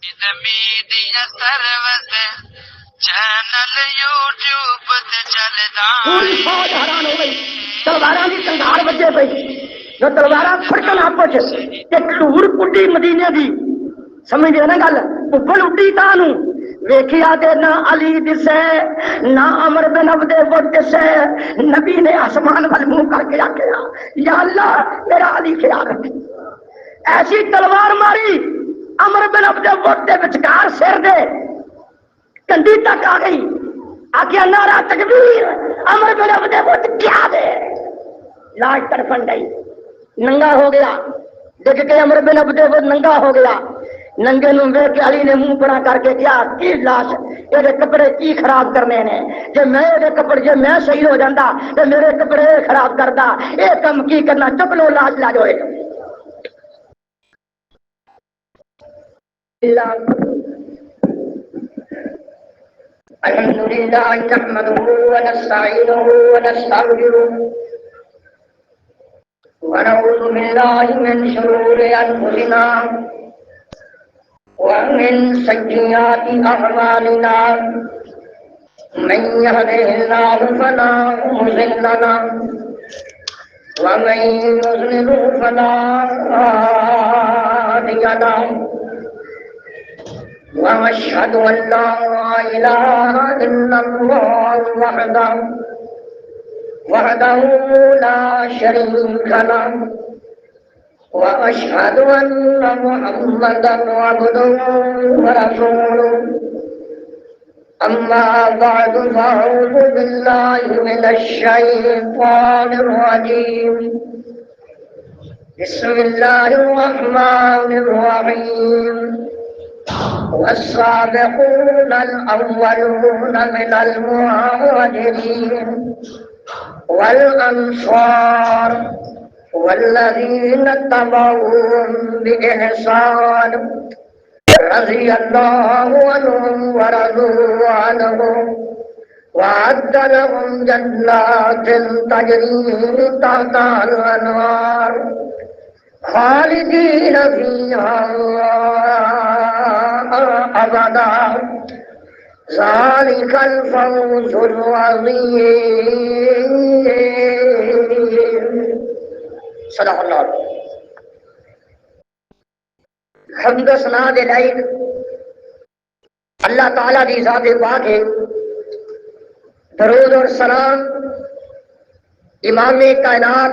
Media service channel YouTube تے چلدا پوری فوج حیران ہو گئی، تلواراں دی کنگار بجے پئی، جو تلواراں پھڑکن آپس تے دھور کڈی مدینے دی، سمجھ گئے نا گل، ابل اڈی تانوں ویکھیا تے نہ علی دسے نہ عمر بن عبد وقت دسے، نبی نے آسمان وال منہ کر کے آکھیا یا اللہ میرا علی خیال رکھ، ایسی تلوار ماری عمر بن عبد وقت دے وچکار سر دے کنڈی تک آ گئی، آگیا نعرہ تکبیر، عمر بن عبد وقت کیا دے لاش تڑپن گئی، ننگا ہو گیا، دیکھ کے عمر بن عبد وقت ننگا ہو گیا، ننگے نو ویکھ کے علی نے منہ بڑا کر کے کیا کی لاش یہ کپڑے کی خراب کرنے نے، جے میں یہ کپڑے جے میں صحیح ہو جاتا تو میرے کپڑے خراب کرتا، یہ کم کی کرنا، چک لو لاش لا جو الحمد لله نحمده ونستعينه ونستغفره ونعوذ بالله من شرور انفسنا ومن سيئات اعمالنا من يهده الله فلا مضل له ومن يضلل فلا هادي له وأشهد أن لا إله إلا الله وحده لا شريك له وأشهد أن محمدا عبده ورسوله أما بعد فأعوذ بالله من الشيطان الرجيم بسم الله الرحمن الرحيم والسابقون الأولون من المهاجرين والأنصار والذين اتبعوهم بإحسان رضي الله عنهم ورضوا عنه وأعد لهم جنات تجري تحتها الأنهار خالدين فيها أبدا ذلك الفوز العظيم صدق اللہ۔ حمد و ثنا دے لائق اللہ تعالیٰ دی ذات پاک ہے، درود اور سلام امام کائنات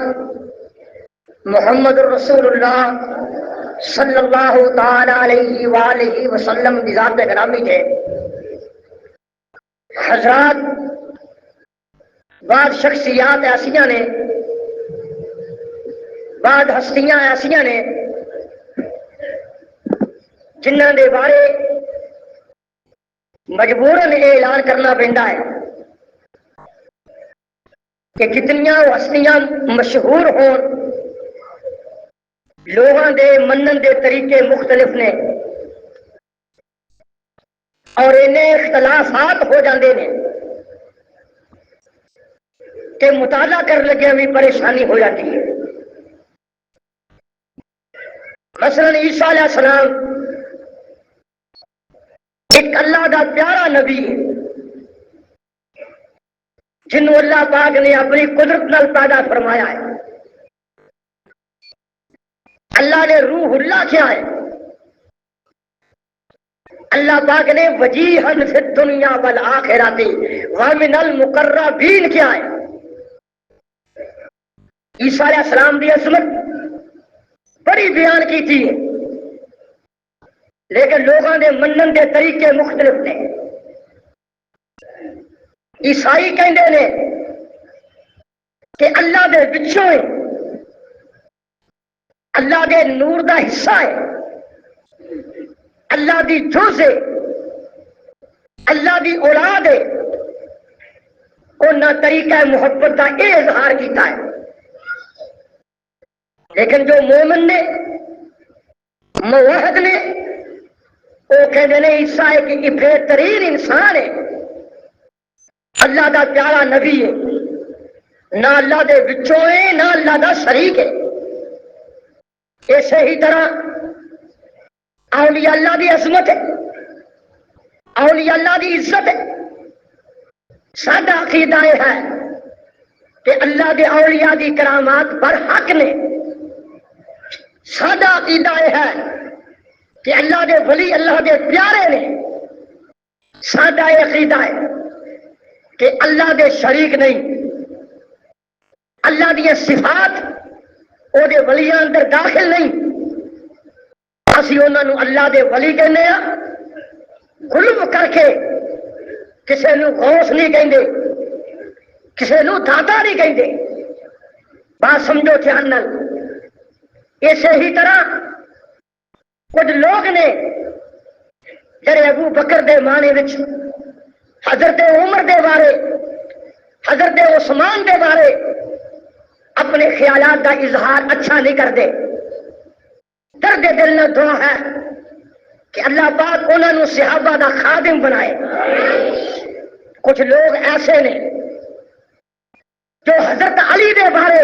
محمد رسول اللہ صلی اللہ تعالی علیہ وآلہ وسلم کی ذات گرامی ہے۔ حضرات، بعض شخصیات ایسیاں نے، بعض ہستیاں ایسیاں نے جنہاں دے بارے مجبوراً یہ اعلان کرنا پیندا ہے کہ جتنیاں وہ ہستیاں مشہور ہون، لوگوں دے منن دے طریقے مختلف نے اور انہیں اختلافات ہو جاندے نے کہ مطالعہ کر لگے بھی پریشانی ہو جاتی ہے۔ مثلا عیسیٰ علیہ السلام ایک اللہ کا پیارا نبی ہے جنہوں اللہ پاک نے اپنی قدرت نال پیدا فرمایا ہے۔ اللہ نے روح اللہ کیا ہے، اللہ پاک نے وجیہن فی الدنیا والآخرۃ ومن المقربین کیا ہے۔ عیسیٰ علیہ السلام کی عظمت بڑی بیان کی تھی، لیکن لوگوں کے منن کے طریقے مختلف نے۔ عیسائی کہندے نے کہ اللہ دے وچوں اللہ دے نور دا حصہ ہے، اللہ دی جز ہے، اللہ دی اولاد ہے، انہاں طریقہ محبت کا یہ اظہار کیتا ہے۔ لیکن جو مومن نے، موحد نے، وہ کہتے ہیں عیسیٰ ایک بہترین انسان ہے، اللہ دا پیارا نبی ہے، نہ اللہ دے وچوں ہے نہ اللہ دا شریک ہے۔ اسی ہی طرح اولیاء اللہ دی عظمت ہے، اولیاء اللہ دی عزت ہے۔ سادہ عقیدہ یہ ہے کہ اللہ دے اولیاء دی کرامات پر حق نے۔ سادہ عقیدہ یہ ہے کہ اللہ دے ولی اللہ دے پیارے نے۔ سادہ یہ عقیدہ ہے کہ اللہ دے شریک نہیں، اللہ دی صفات او دے ولیاں اندر داخل نہیں۔ اسی انہاں نو اللہ دے ولی کہنے ہیں، غلو کر کے کسے نو غوث نہیں کہندے، کسے نو داتا نہیں کہندے۔ بات سمجھو دھیان نال۔ اسی ہی طرح کچھ لوگ نے جڑے ابو بکر دے معنی وچ حضرت عمر دے بارے، حضرت عثمان دے بارے اپنے خیالات کا اظہار اچھا نہیں کرتے۔ درد دل نہ دعا ہے کہ اللہ پاک انہوں نے صحابہ دا خادم بنائے۔ کچھ لوگ ایسے نے جو حضرت علی دے بارے،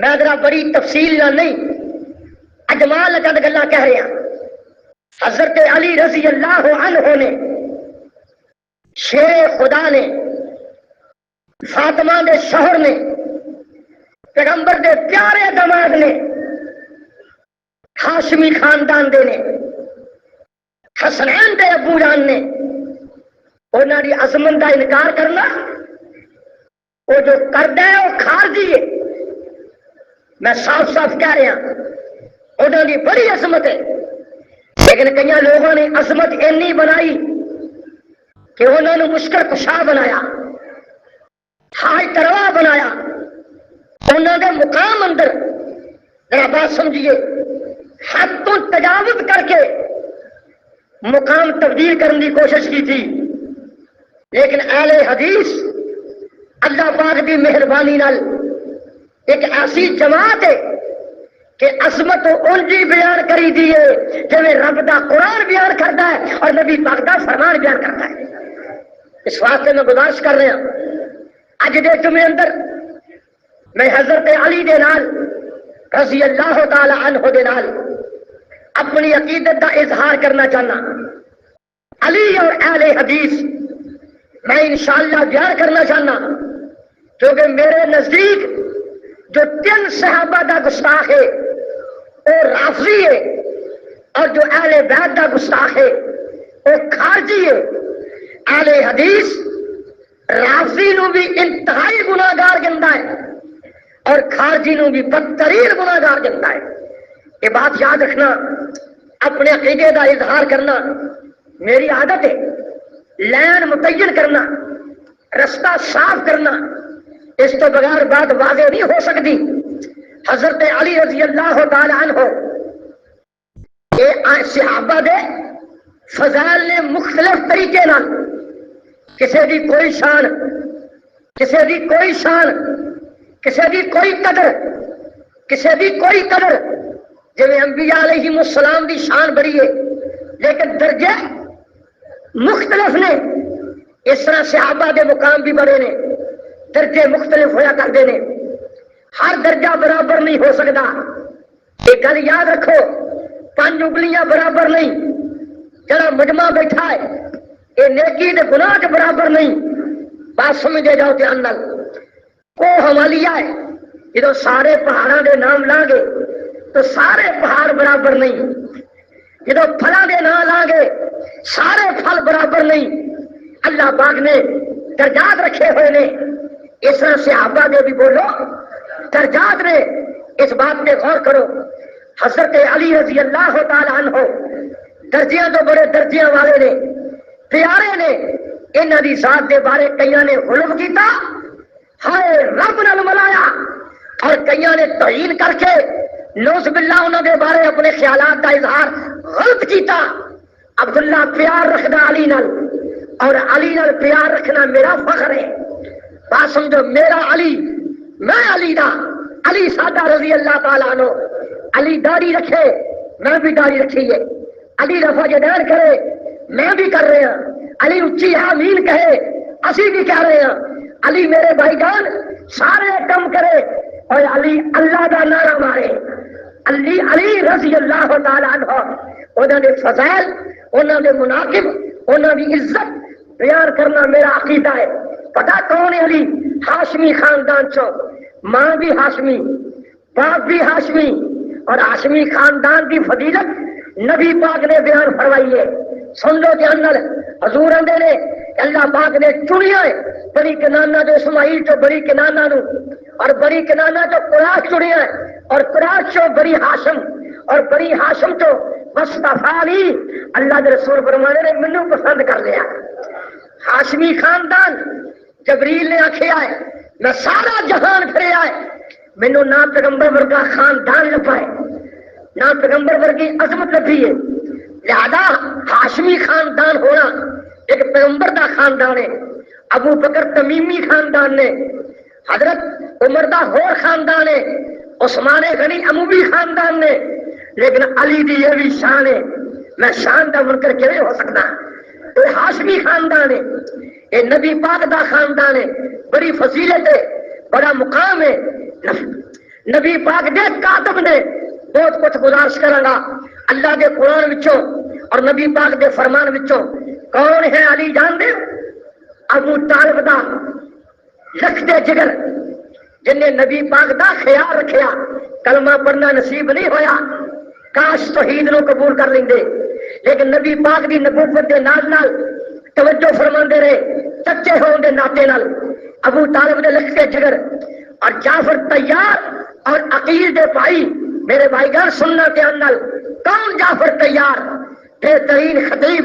میں ذرا بڑی تفصیل نہ نہیں اجمال چند گلا کہہ رہے ہیں۔ حضرت علی رضی اللہ عنہ نے، شیر خدا نے، فاطمہ دے شوہر نے، پیغمبر دے پیارے دماد نے، ہاشمی خاندان دے نے، حسنین دے ابو جان نے، انہوں دی عظمت کا انکار کرنا، وہ جو کرتا ہے وہ خارجی ہے۔ میں صاف صاف کہہ رہا انہوں دی بڑی عظمت ہے، لیکن کئی لوگوں نے عظمت اینی بنائی کہ انہوں نے مشکل کشا بنایا، حاج تروا بنایا۔ انہوں نے مقام اندر ذرا بات سمجھیے، حد تو تجاوز کر کے مقام تبدیل کرنے کی کوشش کی تھی، لیکن اہل حدیث اللہ پاک کی مہربانی نال ایک ایسی جماعت ہے کہ عظمت انجی بیان کری دیے جی رب دا قرآن بیان کرتا ہے اور نبی پاک دا فرمان بیان کرتا ہے۔ اس واسطے میں گزارش کر رہا ہوں، اج دے جمعے اندر میں حضرت علی دے نال رضی اللہ تعالی عنہ دے نال اپنی عقیدت کا اظہار کرنا چاہنا۔ علی اور اہل حدیث میں انشاءاللہ بیان کرنا چاہنا، کیونکہ میرے نزدیک جو تین صحابہ دا گستاخ ہے وہ رافضی ہے، اور جو اہل بیت دا گستاخ ہے وہ خارجی ہے۔ اہل حدیث رافضی نو بھی انتہائی گناہگار گندا ہے اور خارجی نو بھی بدترین گناہگار گندا ہے۔ یہ بات یاد رکھنا، اپنے عقیدے کا اظہار کرنا میری عادت ہے، لین متعین کرنا، رستہ صاف کرنا، اس تو بغیر بات واضح نہیں ہو سکتی۔ حضرت علی رضی اللہ تعالی عنہ یہ صحابہ دے فضائل نے مختلف طریقے نال، کسی دی کوئی شان، کسی دی کوئی شان، کسی دی کوئی قدر، کسی دی کوئی قدر، جب انبیاء علیہ السلام دی شان بڑی ہے لیکن درجے مختلف نے، اس طرح صحابہ دے مقام بھی بڑے نے، درجے مختلف ہویا کرتے ہیں، ہر درجہ برابر نہیں ہو سکتا۔ ایک گل یاد رکھو، 5 انگلیاں برابر نہیں، جڑا مجمع بیٹھا ہے یہ نیکی دے گناہ کے برابر نہیں۔ بات سمجھے جاؤ دھیان نال۔ کو ہمالیہ ہے، جدو سارے پہاڑوں دے نام لاں گے تو سارے پہاڑ برابر نہیں، جدو پھلاں دے نام لاں گے سارے پھل برابر نہیں۔ اللہ پاک نے درجات رکھے ہوئے نے، اس طرح صحابہ دے بھی بولو درجات نے۔ اس بات پہ غور کرو، حضرت علی رضی اللہ تعالی عنہ درجیاں تو بڑے درجیاں والے نے، پیارے نے، انہاں دی ذات دے بارے کئیاں نے غلو کیتا، ہائے رب نال ملایا، اور کئیاں نے توہین کر کے نوز باللہ انہاں دے بارے اپنے خیالات کا اظہار غلط کیتا۔ عبداللہ پیار رکھدا علی نال، اور علی نال پیار رکھنا میرا فخر ہے۔ بات سمجھو، میرا علی، میں علی دا، علی سادہ رضی اللہ تعالیٰ عنہ، علی داڑھی رکھے میں بھی داڑھی رکھی ہے، علی رفع جدین کرے میں بھی کر رہے ہیں، علی اچھی آمین کہے اسی بھی کہہ رہے ہیں، علی میرے بھائی جان سارے کم کرے اور علی اللہ دا نعرہ مارے، علی رضی اللہ تعالی عنہ انہوں نے فضائل، انہوں نے مناقب، انہوں نے عزت بیان کرنا میرا عقیدہ ہے۔ پتا کون ہے علی؟ ہاشمی خاندان چو، ماں بھی ہاشمی، باپ بھی ہاشمی، اور ہاشمی خاندان کی فضیلت نبی پاک نے بیان فرمائی ہے۔ سن لو دھیان نال، حضور آندے نے اللہ پاک نے چنیا ہے بڑی کنانا جو اسماعیل چو بڑی کنانا نو، اور بڑی کنانا جو قریش چنیا ہے، اور قریش چو بڑی ہاشم، اور بڑی ہاشم چو مصطفی اللہ کے رسول فرمانے نے مینوں پسند کر لیا۔ ہاشمی خاندان جبریل نے آخیا ہے میں سارا جہان پھریا ہے، مینوں نہ پیغمبر ورگا خاندان لبا ہے، نہ پیغمبر ورگی عظمت لبھی ہے، لہذا ہاشمی خاندان ہونا ایک پیغمبر دا خاندان ہے۔ ابو بکر تمیمی خاندان نے، حضرت عمر دا ہور خاندان ہے، عثمان غنی اموی خاندان نے، لیکن علی دی یہ بھی شان ہے، میں شان دا منکر کیویں ہو سکتا؟ یہ ہاشمی خاندان ہے، یہ نبی پاک دا خاندان ہے، بڑی فضیلت ہے، بڑا مقام ہے۔ نبی پاک دے کاتب نے بہت کچھ گزارش کراں گا اللہ کے قرآن وچوں اور نبی پاک دے فرمان وچوں۔ کون ہے علی جان دے؟ ابو طالب دا لکھ دے جگر، جن نے نبی پاک دا خیال رکھیا، کلمہ پڑھنا نصیب نہیں ہویا، کاش توحید نو قبول کر لیندے، لیکن نبی پاک دی نبوت دے نال نال توجہ فرماندے رہے سچے ہون دے ناطے نال۔ ابو طالب دے لکھ دے جگر اور جعفر طیار اور عقیل دے بھائی، میرے بھائی گھر سننا دھیان نال، کون جعفر طیار؟ بہترین خطیب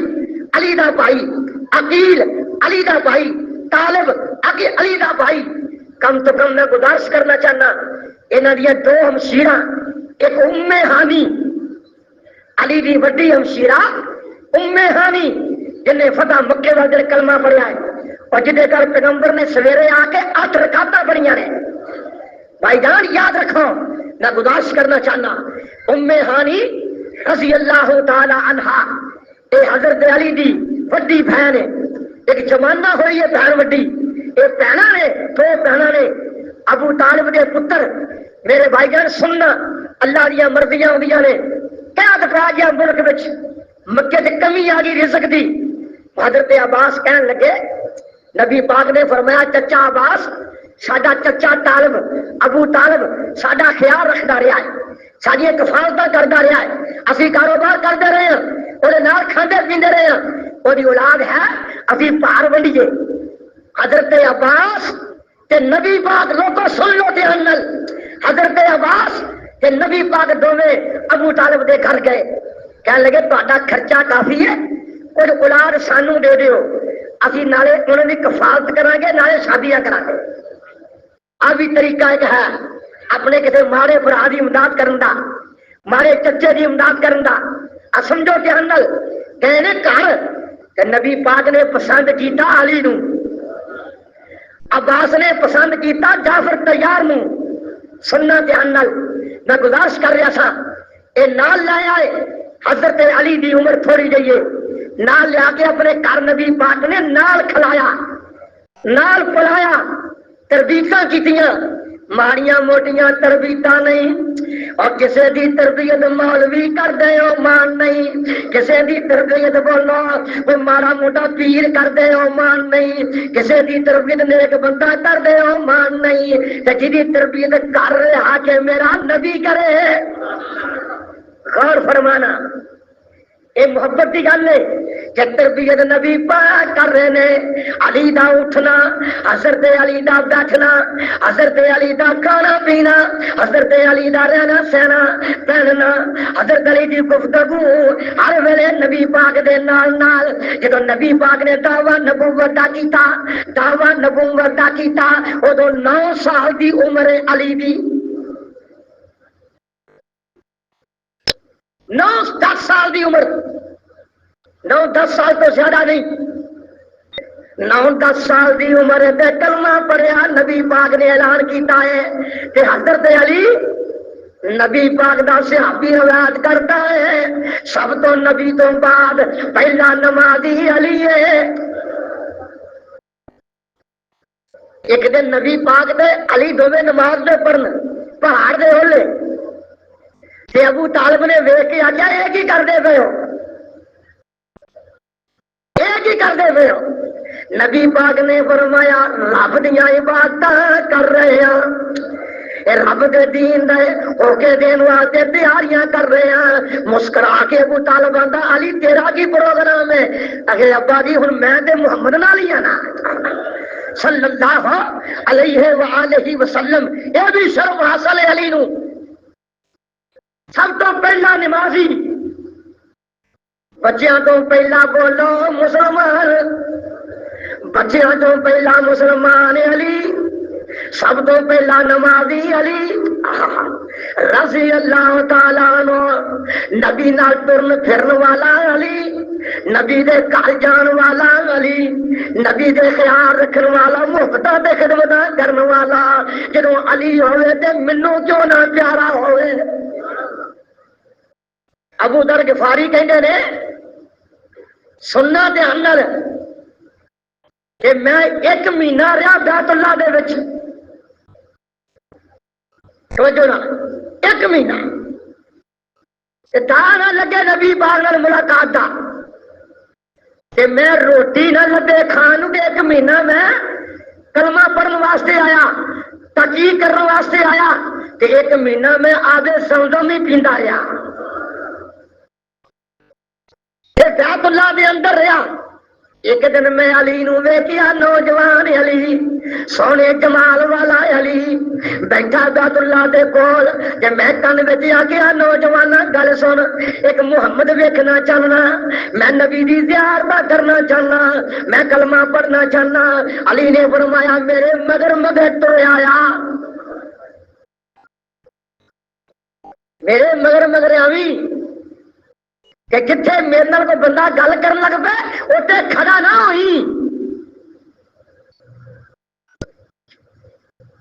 علی دا بھائی، عقیل علی دا بھائی، طالب علی دا بھائی۔ کم تو کم میں گزارش کرنا چاہنا انہاں دیا دو ہمشیراں، ایک ام ہانی، علی دی وڈی ہمشیرہ ام ہانی جن نے فتح مکے والے کلمہ پڑھیا ہے، اور جدے کر پیغمبر نے سویرے آ کے 8 رکعتاں پڑھیاں نے۔ بھائی جان یاد رکھو، میں گزارش کرنا چاہنا ام ہانی رضی اللہ تعالی عنہا اے حضرت علی دی وڈی بہن ہے، ایک زمانہ ہوئی ہے بہن وڈی، اے بہنا نے دو بہنا نے، ابو طالب دے پتر۔ میرے بھائی جان سننا، اللہ دیا مرضیاں ہوندیاں نے، قحط پا گیا ملک وچ، مکے تے کمی آ گئی رزق دی۔ حضرت عباس کہن لگے، نبی پاک نے فرمایا چچا عباس ساڈا چچا طالب ابو طالب ساڈا خیال رکھدا رہا ہے، ساری کفالتاں کردا رہا ہے، اسی کاروبار کرتے رہے ہیں، وہ نال کھاندے پیندے رہے ہیں، وہ اولاد ہے اسی پار ونڈیے۔ حضرت عباس تے نبی پاک لوگوں سن لو دھیان نال، حضرت عباس تے نبی پاک دونوں ابو طالب دے گھر گئے، کہنے لگے تہاڈا خرچہ کافی ہے، کچھ اولاد سانو دے دیو، اسی نالے انہوں نے کفالت کریں گے نالے شادیاں کرا گے۔ اب بھی طریقہ ایک ہے اپنے کسی ماڑے برا کی امداد کرن دا، ماڑے چچے کی امداد کرن دا۔ سمجھو دھیان نال گئے نے گھر تے نبی پاک نے پسند کیتا علی نو، عباس نے پسند کیتا جعفر طیار نو۔ سننا دھیان نال، میں گزارش کر رہا تھا اے نال لایا ہے حضرت علی دی عمر تھوڑی جئی ہے، نال لیا کے اپنے گھر نبی پاک نے نال کھلایا، نال پلایا، تربیتاں کیتیاں، ماڑیاں موٹیاں تربیتاں نہیں، اور کسے دی تربیت مولوی کر دے او مان نہیں، کسے دی تربیت بولو کوئی ماڑا موٹا پیر کر دے او مان نہیں، کسے دی تربیت نیک بندہ کر دے او مان نہیں، تے جدی تربیت کر رہا کہ میرا نبی کرے۔ غور فرمانا، یہ محبت کی گل ہے کہ تربیت نبی پاک کر رہے نے، علی دا اٹھنا، حضرت علی دا بیٹھنا، حضرت علی دا کھانا پینا، حضرت علی دا رہنا سہنا پہننا، حضرت علی دی گفتگو ہر ویلے نبی پاک دے نال نال۔ جدو نبی پاک نے دعوی نبوت دا کیتا، دعوی نبوت دا کیتا، ادو 9 سال دی عمر علی دی، 9-10 سال دی عمر، 9-10 سال تو زیادہ نہیں، 9-10 سال دی عمر تے کلمہ پڑھیا نبی پاک نے اعلان کیتا ہے کہ حضرت علی نبی پاک دا صحابی روایت کرتا ہے سب تو نبی تو بعد پہلا نمازی علی ہے۔ ایک دن نبی پاک دے علی دوویں نماز دے پڑھن پہاڑ دے ہولے، تے ابو طالب نے ویکھ کے آخیا یہ کی کرتے پے ہو، یہ کی کرتے پے ہو؟ نبی پاک نے فرمایا رب دیاں عبادتاں کر رہے ہیں، رب کے دین دے ہوکے دین واسطے تیاریاں کر رہے ہیں۔ مسکرا کے ابو طالب آندا علی تیرا کی پروگرام ہے؟ اگے ابا جی ہن میں تے محمد نال ہی ہاں نا صلی اللہ علیہ وآلہ وسلم، یہ بھی شرف حاصل ہے علی نو۔ سب تو پہلا نمازی، بچیاں تو پہلا بولو مسلمان، بچیاں تو پہلا مسلمان علی، سب تو پہلا نمازی علی رضی اللہ تعالیٰ عنہ، نبی نال ٹرن پھرن والا علی، نبی دے گھر جان والا علی، نبی دے خیال رکھن والا، محبتاں تے خدمتاں کرن والا۔ جدوں علی ہوئے تے مینوں کیوں نہ پیارا ہوئے۔ ابو ذر غفاری کہندے نے سننا دھیان نال کہ میں ایک مہینہ رہا بیت اللہ دے وچ، توجہ نال ایک مہینہ دا نہ لگے نبی پاک نال ملاقات دا، کہ میں روٹی نہ لبے کھان تے ایک مہینہ میں کلمہ پڑھن واسطے آیا، تحقیق کرنے واسطے آیا، تے ایک مہینہ میں آبے زمزم ہی پیندا رہا، بیت اللہ دے اندر رہا۔ ایک دن میں علی نو ویکھیا، نوجوان علی، سونے جمال والا علی بیٹھا بیت اللہ دے کول، تے میں کن وچ آکھیا نوجوان گل سن، ایک محمد ویکھنا چاہنا، میں نبی دی زیارت کرنا چاہنا، میں کلمہ پڑھنا چاہنا۔ علی نے فرمایا میرے مگر مگر تو آیا، میرے مگر مگر آوی، کہ جتھے میرے نال کوئی بندہ گل کرن لگ پے اوتے کھڑا نہ ہوئی،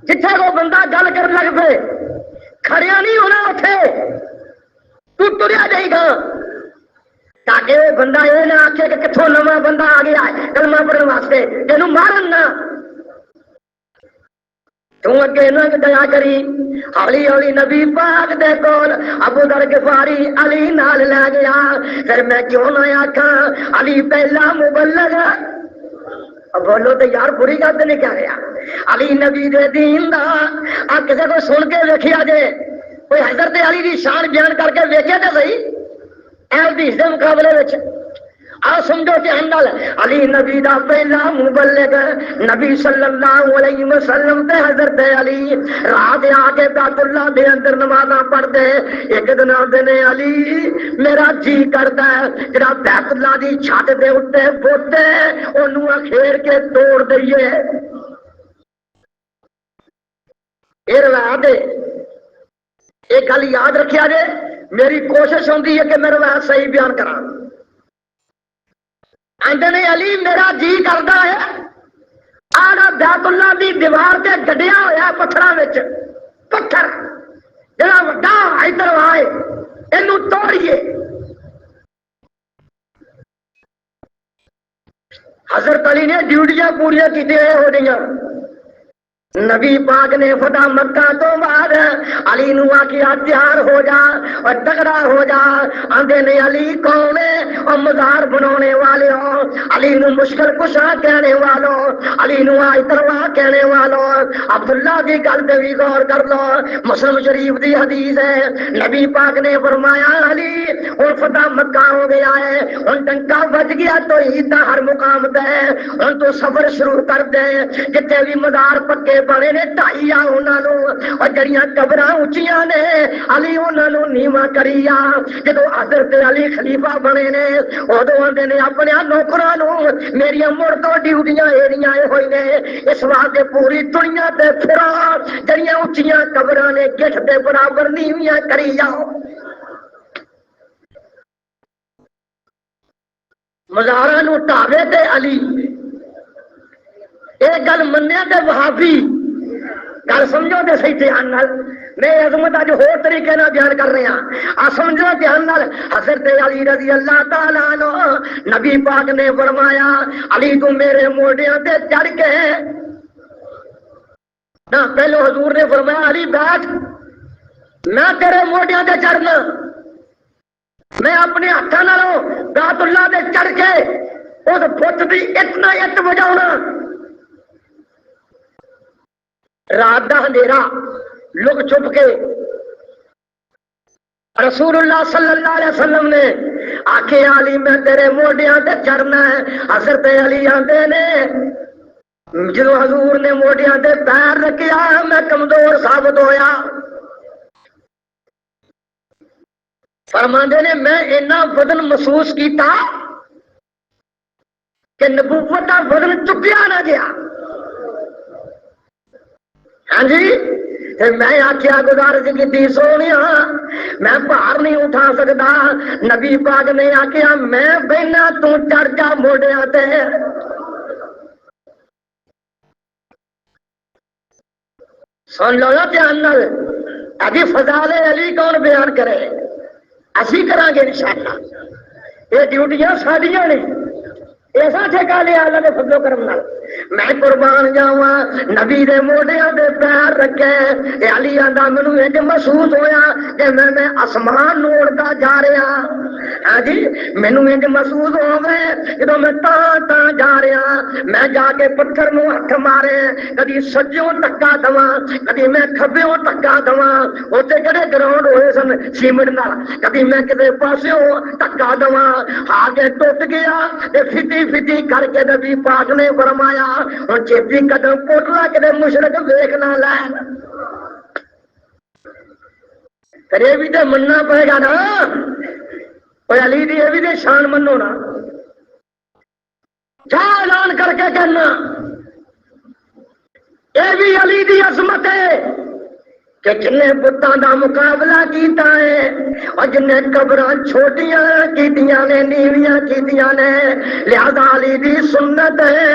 جتھے کوئی بندہ گل کرن لگ پے کھڑیا نہیں ہونا، اوتھے تو ٹریا جائے گا، تاکہ وہ بندہ یہ نہ آکھے کہ کتھوں نواں بندہ آ گیا ہے کلمہ پڑھن واسطے، تینوں مارن نہ، تو اگے نہ دیا کری۔ ہولی ہولی نبی پاک دے کول ابو ذر غفاری علی نال لے گیا۔ پھر میں کیوں نہ آکھاں علی پہلا مبلغ، بولو تو یار بری گل تو نہیں کہہ رہا، علی نبی دے دین دا۔ آ کسے کو سن کے ویکھیا جے، کوئی حضرت علی دی شان بیان کر کے ویکھیا تے صحیح اے حدیث دے مقابلے وچ۔ آ سمجھو دھیان نال، علی نبی دا پہلا مبلغ، نبی صلی اللہ علیہ وسلم تے حضرت علی رات آ کے بیت اللہ دے اندر نمازاں پڑھدے۔ ایک دن آندے نے علی میرا جی کردا ہے جڑا بیت اللہ دی چھت دے اوتے بوتے اونوں اکھیر کے توڑ دئیے۔ یہ روایت ہے، یہ گل یاد رکھیا جے، میری کوشش ہوندی ہے کہ میں روایت صحیح بیان کراں۔ آندے نے علی میرا جی کردا ہے آڑا بیت اللہ دی دیوار تے گڈیا ہویا پتھراں وچ، پتھر جڑا وڈا ادھر آئے اینوں توڑیے۔ حضرت علی نے ڈیوٹیاں پوریاں کیتیاں ہو گئیاں۔ نبی پاک نے فتح مکہ تو بعد علی نو آکھیا تیار ہو جا اور تگڑا ہو جا۔ آندے نے علی کون ہے؟ اور مزار بنانے والے ہو، علی نو مشکل کشا کہنے والوں، علی نو آج تروا کہنے والوں۔ عبداللہ کی گل پہ بھی غور کر لو، مسلم شریف دی حدیث ہے، نبی پاک نے فرمایا علی ہن فتح مکہ ہو گیا ہے، ہن ٹنکا بج گیا تو عید دا ہر مقام تے ہن تو سفر شروع کر دے، جتنے بھی مزار پکے بنے نے ٹائی آ انہاں نو، اور جڑیاں قبراں اونچیاں نے علی انہاں نو نیواں کری آ۔ جدوں حضرت علی خلیفہ بنے نے ادوں آندے نے اپنے نوکراں نو میری مڑ تو ڈیوٹیاں ایڑیاں ہوئی نے، اس واسطے پوری دنیا تے پھرا جڑیاں اونچیاں قبراں نے گٹھ دے برابر نیویاں کری جاؤ۔ مزاراں نو ٹاوے تے علی، یہ گل منیا تے وہابی، گل سمجھو تے صحیح دھیان نال، میں عظمت اج ہور طریقے نال بیان کر رہا ہاں، سمجھو دھیان نال۔ حضرت علی رضی اللہ تعالیٰ عنہ نبی پاک نے فرمایا علی تو میرے موڈیاں تے چڑھ کے نہ، پہلو حضور نے فرمایا علی بیٹھ، میں تیرے موڈیاں تے چڑھنا، میں اپنے ہاتھوں نالوں بیت اللہ دے چڑھ کے اس بت دی اتنا اٹ بجاؤنا، رات دا اندھیرا لک چھپ کے رسول اللہ صلی اللہ علیہ وسلم نے آکھے علی میں تیرے موڈیاں تے چڑھنا ہے۔ حضرت علی آندے نے جدو حضور نے موڈیاں تے پیر رکھیا میں کمزور ثابت ہویا، فرماندے نے میں اتنا وزن محسوس کیتا کہ نبوت کا وزن چکیا نہ گیا۔ ہاں جی میں آخیا گزارش کی سونیا میں بھار نہیں اٹھا سکتا، نبی پاک نے آخیا میں بہنا تو چڑھ جا موڈیا تے۔ سن لو نا دھیان نال، ابھی فضائل علی کون بیان کرے؟ اسی کریں گے انشاءاللہ، یہ ڈیوٹیاں ساڈیاں نے، ایسا ٹھیکا لیا اللہ دے فضل و کرم نال۔ میں قربان جاواں نبی دے موڈیاں دے پیر رکھے، اے علی آندا مینوں انج محسوس ہویا کہ میں آسمان نوں اڑدا جا رہا۔ ہاں جی مینوں انج محسوس ہووے جدوں میں تاں جا رہا، میں جا کے پتھر نوں ہتھ مارے، کدی سجوں ٹکا دواں کدی میں کھبیوں ٹکا دواں، اوتے کہڑے گراؤنڈ ہوئے سن سیمنٹ نال، کدی میں کدے پاسیوں ٹکا دواں، آگے ٹوٹ گیا تے فٹی فٹی کر کے نبی پاک نے فرمایا ہن چیتی قدم پوٹلا کدے مشرک ویکھ نہ لے۔ پھر یہ بھی تو مننا پڑے گا نا، علی دی یہ بھی تو شان منو نا، جا اعلان کر کے کہنا یہ بھی علی دی عظمت ہے کہ جن نے بتاں دا مقابلہ کیتا ہے اور جن نے قبراں چھوٹیاں کیتیاں نے نیویاں کیتیاں نے، لہذا علی دی سنت ہے۔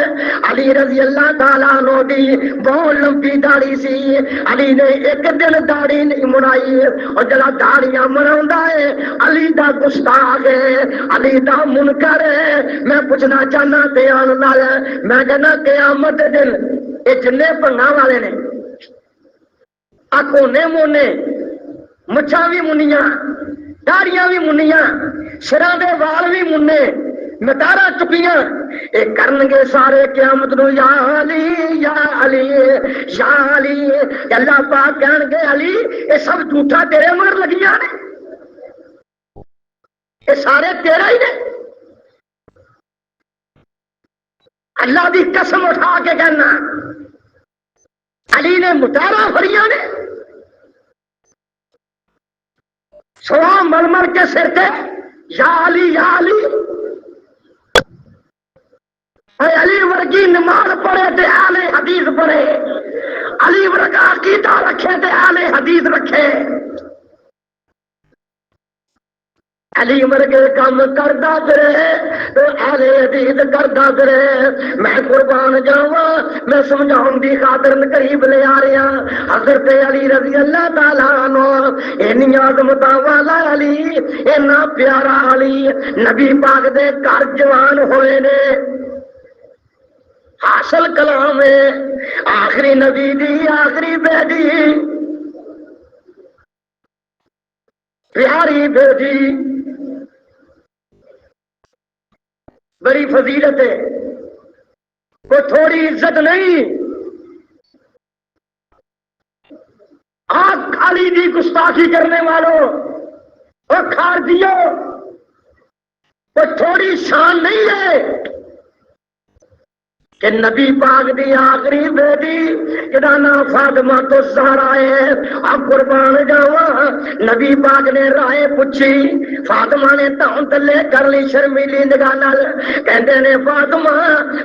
علی رضی اللہ تعالیٰ عنہ دی بہت لمبی داڑھی سی، علی نے ایک دن داڑھی نہیں منائی، اور جلا داڑیاں مناوندا ہے علی دا گستاخ ہے، علی دا منکر ہے۔ میں پوچھنا چاہنا دھیان نال، میں کہنا قیامت دے دن یہ جنے بھنگاں والے نے کونے مونے مچھاں بھی منیاں، داڑیاں بھی منیاں، سراں دے وال بھی منے، مدارا چکیاں، اے کرن گے سارے قیامت نو یا علی یا علی یا علی، اللہ پاک کہن گے علی اے سب جھوٹا تیرے مگر لگیاں نے، اے سارے تیرا ہی نے۔ اللہ دی قسم اٹھا کے کہنا علی نے مٹارا فریاں نے، سوا مل مل کے سر تے یا علی یا علی، اے علی ورگی نماز پڑھے تے اہل حدیث پڑھے، علی ورگا عقیدہ رکھے تے اہل حدیث رکھے، علی ورگے کام کردا پھرے تو اہل حدیث کردا پھرے۔ میں قربان جاواں، میں سمجھاؤں دی خاطر قریب لے آ رہا حضرت علی رضی اللہ تعالیٰ عنہ، اینی عظمتاں والا علی، اینا پیارا علی، نبی پاک دے گھر جوان ہوئے نے، حاصل کلام ہے، آخری نبی دی آخری بیٹی پیاری بیٹی، بڑی فضیلت ہے، کوئی تھوڑی عزت نہیں۔ آگ علی دی گستاخی کرنے والوں اور خارجیوں، کوئی تھوڑی شان نہیں ہے کہ نبی پاک دی آخری بیٹی جدا نام فاطمہ تو زہرا ہے، اب قربان جاواں نبی پاک نے رائے پوچھی، فاطمہ نے تاؤں تلے کر لی شرمیلی نگاہ نال، کہندے نے فاطمہ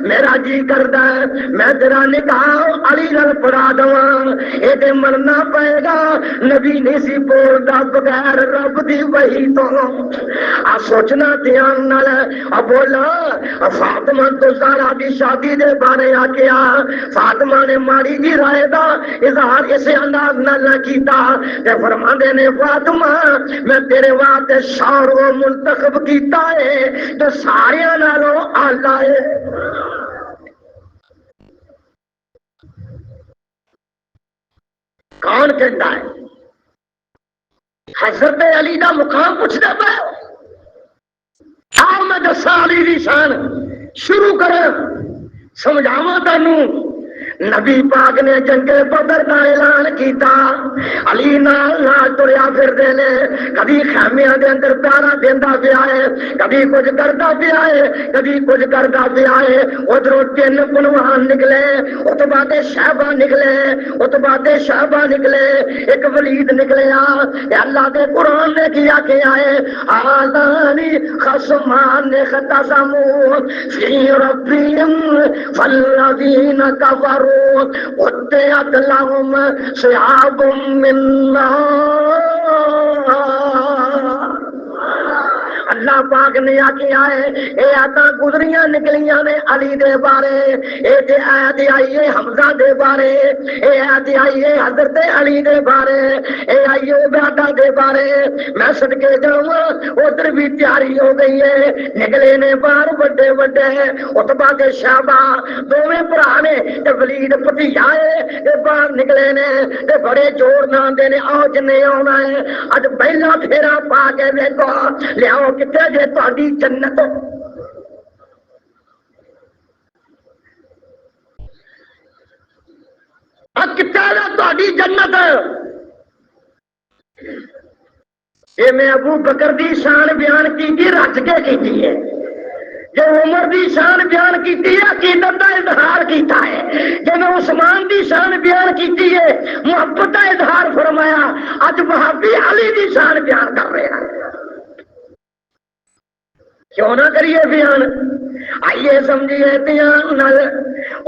میرا جی کردا ہے میں تیرا نکاح علی نال پڑھا دواں، اے تے مرنا پئے گا، نبی نہیں سی بولدا بغیر رب دی وحی تو۔ آ سوچنا دھیان نال، ا بولا فاطمہ تو زہرا دی شادی دے بارے آکیا، فاطمہ نے ماڑی جی رائے دا اظہار اسے انداز نال نہ کیتا، تے فرماندے نے فاطمہ میں تیرے واسطے شعر و منتخب کیتا ہے جو ساریاں نالوں اعلی ہے۔ کون کہتا ہے؟ حضرت علی دا مقام پوچھتا پہ آؤ میں دسا علی دی شان شروع کر سمجھاواں تانوں نبی پاک نے جنگ بدر کا اعلان کیتا علی نال تریا پھردے نے کبھی خیمیاں دے اندر پیارا دیندا پیا ہے کبھی کچھ کردا پیا ہے کبھی کچھ کردا پیا ہے ادھروں 3 پنوان نکلے اتبا تے شہبہ نکلے اتبا تے شہبہ نکلے ایک ولید نکلیا اللہ دے قرآن نے کیا کیا ہے آذانی خصمان اختصموا فی ربہم فالذین کفروا قطعت لهم شعاب من نار اللہ پاک نے آکھیا ہے اے آتا گزریاں نکلیاں نے علی دے بارے اے تے آیت آئی ہے حمزہ دے بارے اے آیت آئی ہے حضرت علی دے بارے اے آئی عبادہ دے بارے میں صدقے جاواں ادھر بھی تیاری ہو گئی ہے نکلے نے باہر بڑے بڑے اتبا تے شہبہ دوویں بھرا نے تے ولید پٹیا ہے تے باہر نکلے نے تے بڑے زور نال دے نے آؤ جنے آنا ہے اج پہلا پھیرا پا کے دیکھو لیاؤ کتے جے تہاڈی جنت کتے تہاڈی جنت یہ میں ابو بکر دی شان بیان کی رج کے کی ہے جو عمر دی شان بیان کی عقیدت کا اظہار کیتا ہے جو میں عثمان دی شان بیان کی ہے محبت کا اظہار فرمایا اج وہابی علی دی شان بیان کر رہے ہیں کیوں نہ کریے بیان آئیے سمجھیے دھیان نال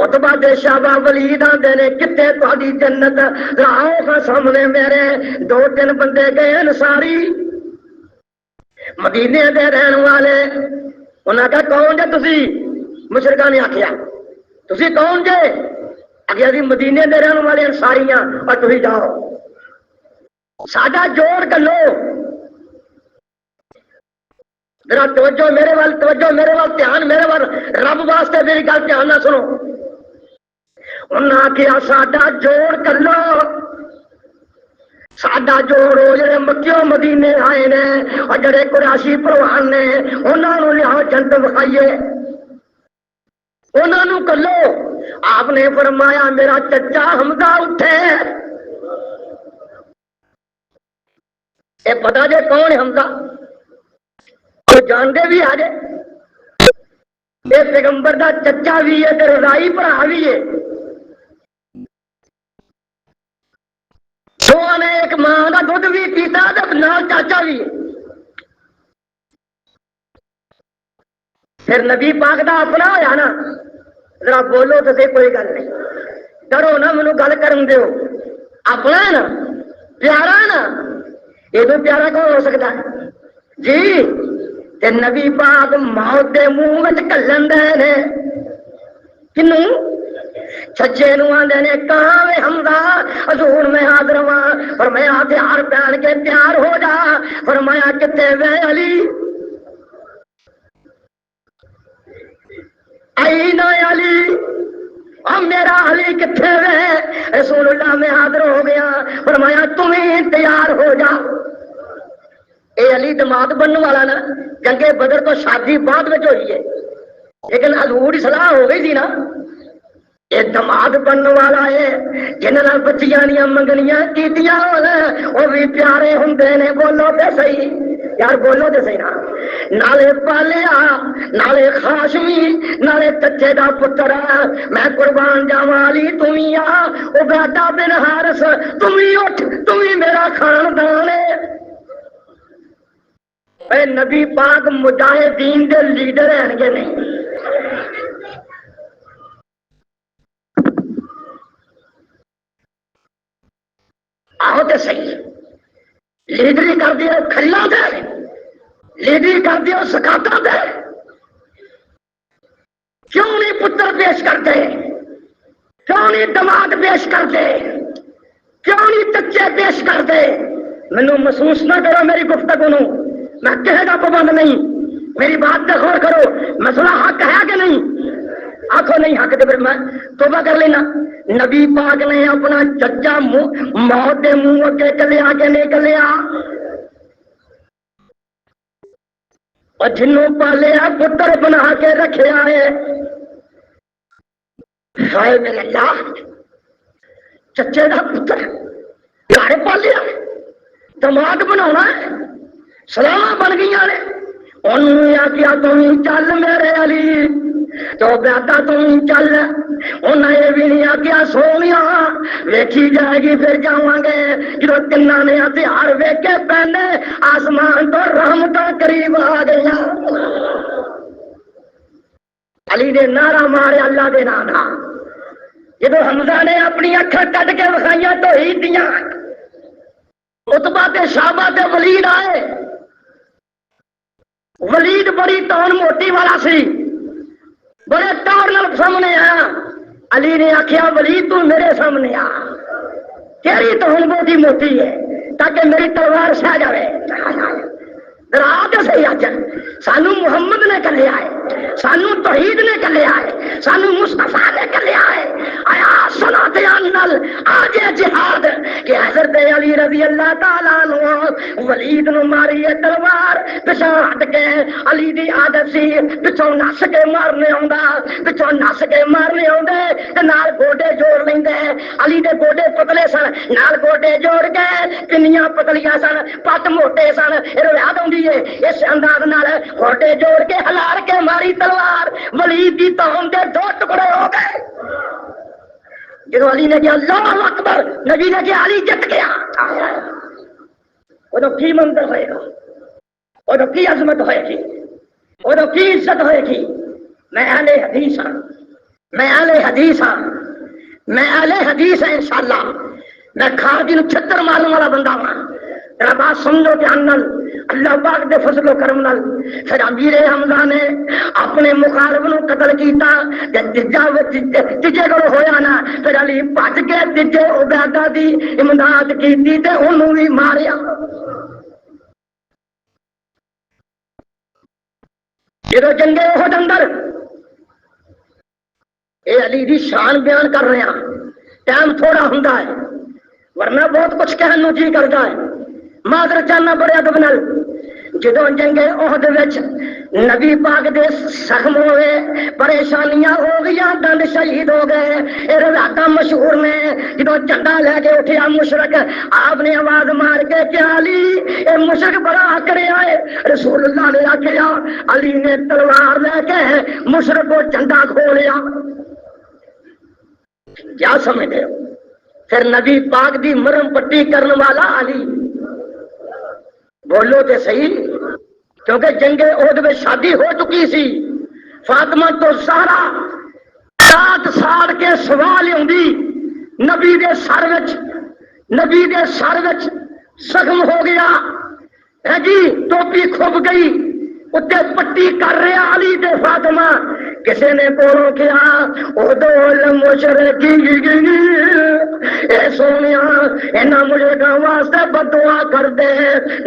اتبا دے شہبہ ولید آندے نے کتے تہاڈی جنت لاؤ کا سامنے میرے 2-3 بندے گئے انصاری مدینے دے رہن والے انہاں کہا کون جے تسی مشرکاں نے آکھیا تسی کون جے اگے دی مدینے دے رہن والے انصاریاں اور تسی جاؤ ساڈا جوڑ کلو ذرا توجہ میرے وال دھیان میرے وال رب واسطے میری گل دھیان نہ سنو انہاں کیا ساڈا جوڑ کلو ساڈا جوڑ ہو جڑے مکیوں مدینے آئے نے اور جڑے قریشی پروان نے انہاں نوں لیاؤ جنت وکھائیے انہاں نوں کلو آپ نے فرمایا میرا چچا حمزہ اٹھے اے پتہ جے کون ہے حمزہ جانتے بھی آ جائے یہ پیغمبر دا چچا بھی ہے تے رضائی بھرا بھی ہے دونوں نے ایک ماں کا دودھ بھی پیتا تے نال چاچا بھی ہے پھر نبی پاک دا اپنا ہویا نا ذرا بولو تو سے کوئی گل نہیں ڈرو نا مینوں گل کرن دیو اپنا ہے نا پیارا ہے نا یہ تو پیارا کون ہو سکتا ہے جی تے نبی پاک موت دے منہ وچ کلن دے نے کنوں سچے نو آندے نے کہاں وے حمزہ حضور میں حاضر ہاں فرمایا ہتھیار پہن کے تیار ہو جا فرمایا کتے وے علی آئی نا علی اور میرا علی کتنے وے رسول اللہ میں حاضر ہو گیا فرمایا تمہیں تیار ہو جا اے علی دماد بننے والا نا جنگے بدر تو شادی بعد میں ہوئی ہے لیکن حضور صلاح ہو گئی تھی نا یہ دماد بننے والا ہے جنہاں بچیاں دیاں منگنیاں کیتیاں وہ بھی پیارے ہوندے نے بولو تے صحیح یار بولو تے صحیح نا نالے پالیا نالے خاشمی نالے چچے دا پتر میں قربان جاواں علی تمی آ عبادہ بن حارث تمی اٹھ تمی میرا خاندان ہے اے نبی پاک مجاہدین دے لیڈر ہیں کہ نہیں آؤ تے صحیح لیڈری کر دیو کھلا دے لیڈری کر دیو سکاتا دے کیوں نہیں پتر پیش کرتے کیوں نہیں دماد پیش کرتے کیوں نہیں چچے پیش کرتے مینوں محسوس نہ کرو میری گفتگو نو میں کہے گا پابند نہیں میری بات پہ غور کرو مسئلہ حق ہے کہ نہیں آخو نہیں حق تو پھر میں توبہ کر لینا نبی پاک نے اپنا چچا موت دے منہ اگے کلیا کہ نہیں کلیا اور جنوں پالیا پتر بنا کے رکھیا ہے، ہائے میرے اللہ، چچے دا پتر گھر پالیا، دماغ بنا ہے، سلاواں بن گئی نے، انہوں آخیا تم چل میرے علی، تو بیٹا تم چل، انہیں یہ بھی نہیں آخیا سونیا ویکھی جائے گی پھر جاواں گے، جب تینوں نے ہتھیار ویک کے پہنے آسمان تو رحمتاں قریب آ گئی۔ علی نے نعرہ مارے اللہ دے نام دا، جب حمزہ نے اپنی اکھاں کٹ کے وکھائیاں تو ہی دیاں، عتبہ تے شعبہ تے ولید آئے، ولید بڑی ٹون موٹی والا سی، بڑے ٹور نال سامنے آیا، علی نے آخیا ولید تو میرے سامنے آ، تیری ٹون بہت موٹی ہے تاکہ میری تلوار سہ جائے، رات سے اج سانو محمد نے کلیا ہے، سانو توحید نے کلیا ہے، سانو مصطفیٰ نے کلیا ہے، آیا سنا دیان نل آج جہاد کہ حضرت علی رضی اللہ تعالیٰ عنہ ولید نو ماری ہے تلوار، پچھوں ہٹ کے علی دی عادت سی پچھوں نس کے مارنے آندا، پچھوں نس کے مارنے آندے تے نال گوڈے جوڑ لیندے، علی دے گوڈے پتلے سن، نال گوڈے جوڑ کے کنیاں پتلیاں سن، پٹ موٹے سن، روایت ہوندی ہے اس انداز نال گوڈے جوڑ کے ہلار کے ماری تلوار، ولید دی تہم دے دو ٹکڑے ہو گئے۔ جدو علی نے کہا اللہ اکبر، نبی نے کہا علی جت گیا، وہ کی منظر ہوئے گا، وہ کی عظمت ہوئے گی، وہ کی عزت ہوئے گی۔ میں اہل حدیث ہاں، میں اہل حدیث ہاں، میں اہل حدیث ہاں، انشاءاللہ میں خارجی نو چھتر مارن والا بندہ ہاں۔ ذرا بات سمجھو دھیان نال، اللہ پاک دے فضل و کرم نال پھر امیر حمزہ نے اپنے مخالف نو قتل کیتا تیجے کو ہویا نا، پھر علی بھج کے تیجے عبیدہ دی امداد کیتی تے انہوں بھی ماریا۔ جدو جنگ احد اندر اے علی دی شان بیان کر رہے ہیں، ٹائم تھوڑا ہوندا ہے ورنہ بہت کچھ کہن نو جی کردا ہے، معذرت چاہنا بڑے ادب نال۔ جدو جنگ احد وچ نبی پاک دے زخم ہوئے، پریشانیاں ہو گئی، دند شہید ہو گئے، یہ روایتاں مشہور نے۔ جدو جھنڈا لے کے اٹھیا مشرک، آپ نے آواز مار کے کیا علی اے مشرک بڑا کریا ہے، رسول اللہ نے آخیا، علی نے تلوار لے کے مشرک کو جھنڈا کھولیا۔ کیا سمجھتے ہو؟ پھر نبی پاک دی مرم پٹی کرنے والا علی، بولو تے صحیح، کیونکہ جنگ احد میں شادی ہو چکی سی، فاطمہ تو زہرا 7 سال کے سوال ہوندی، نبی دے سر وچ زخم ہو گیا ہے جی، ٹوپی کھب گئی، اتنے پٹی کر رہا علی تے فاطمہ، کسی نے بولو کیا ادول مشرکی اے سونیا انہاں مشرکاں واسطے بدعا کر دے۔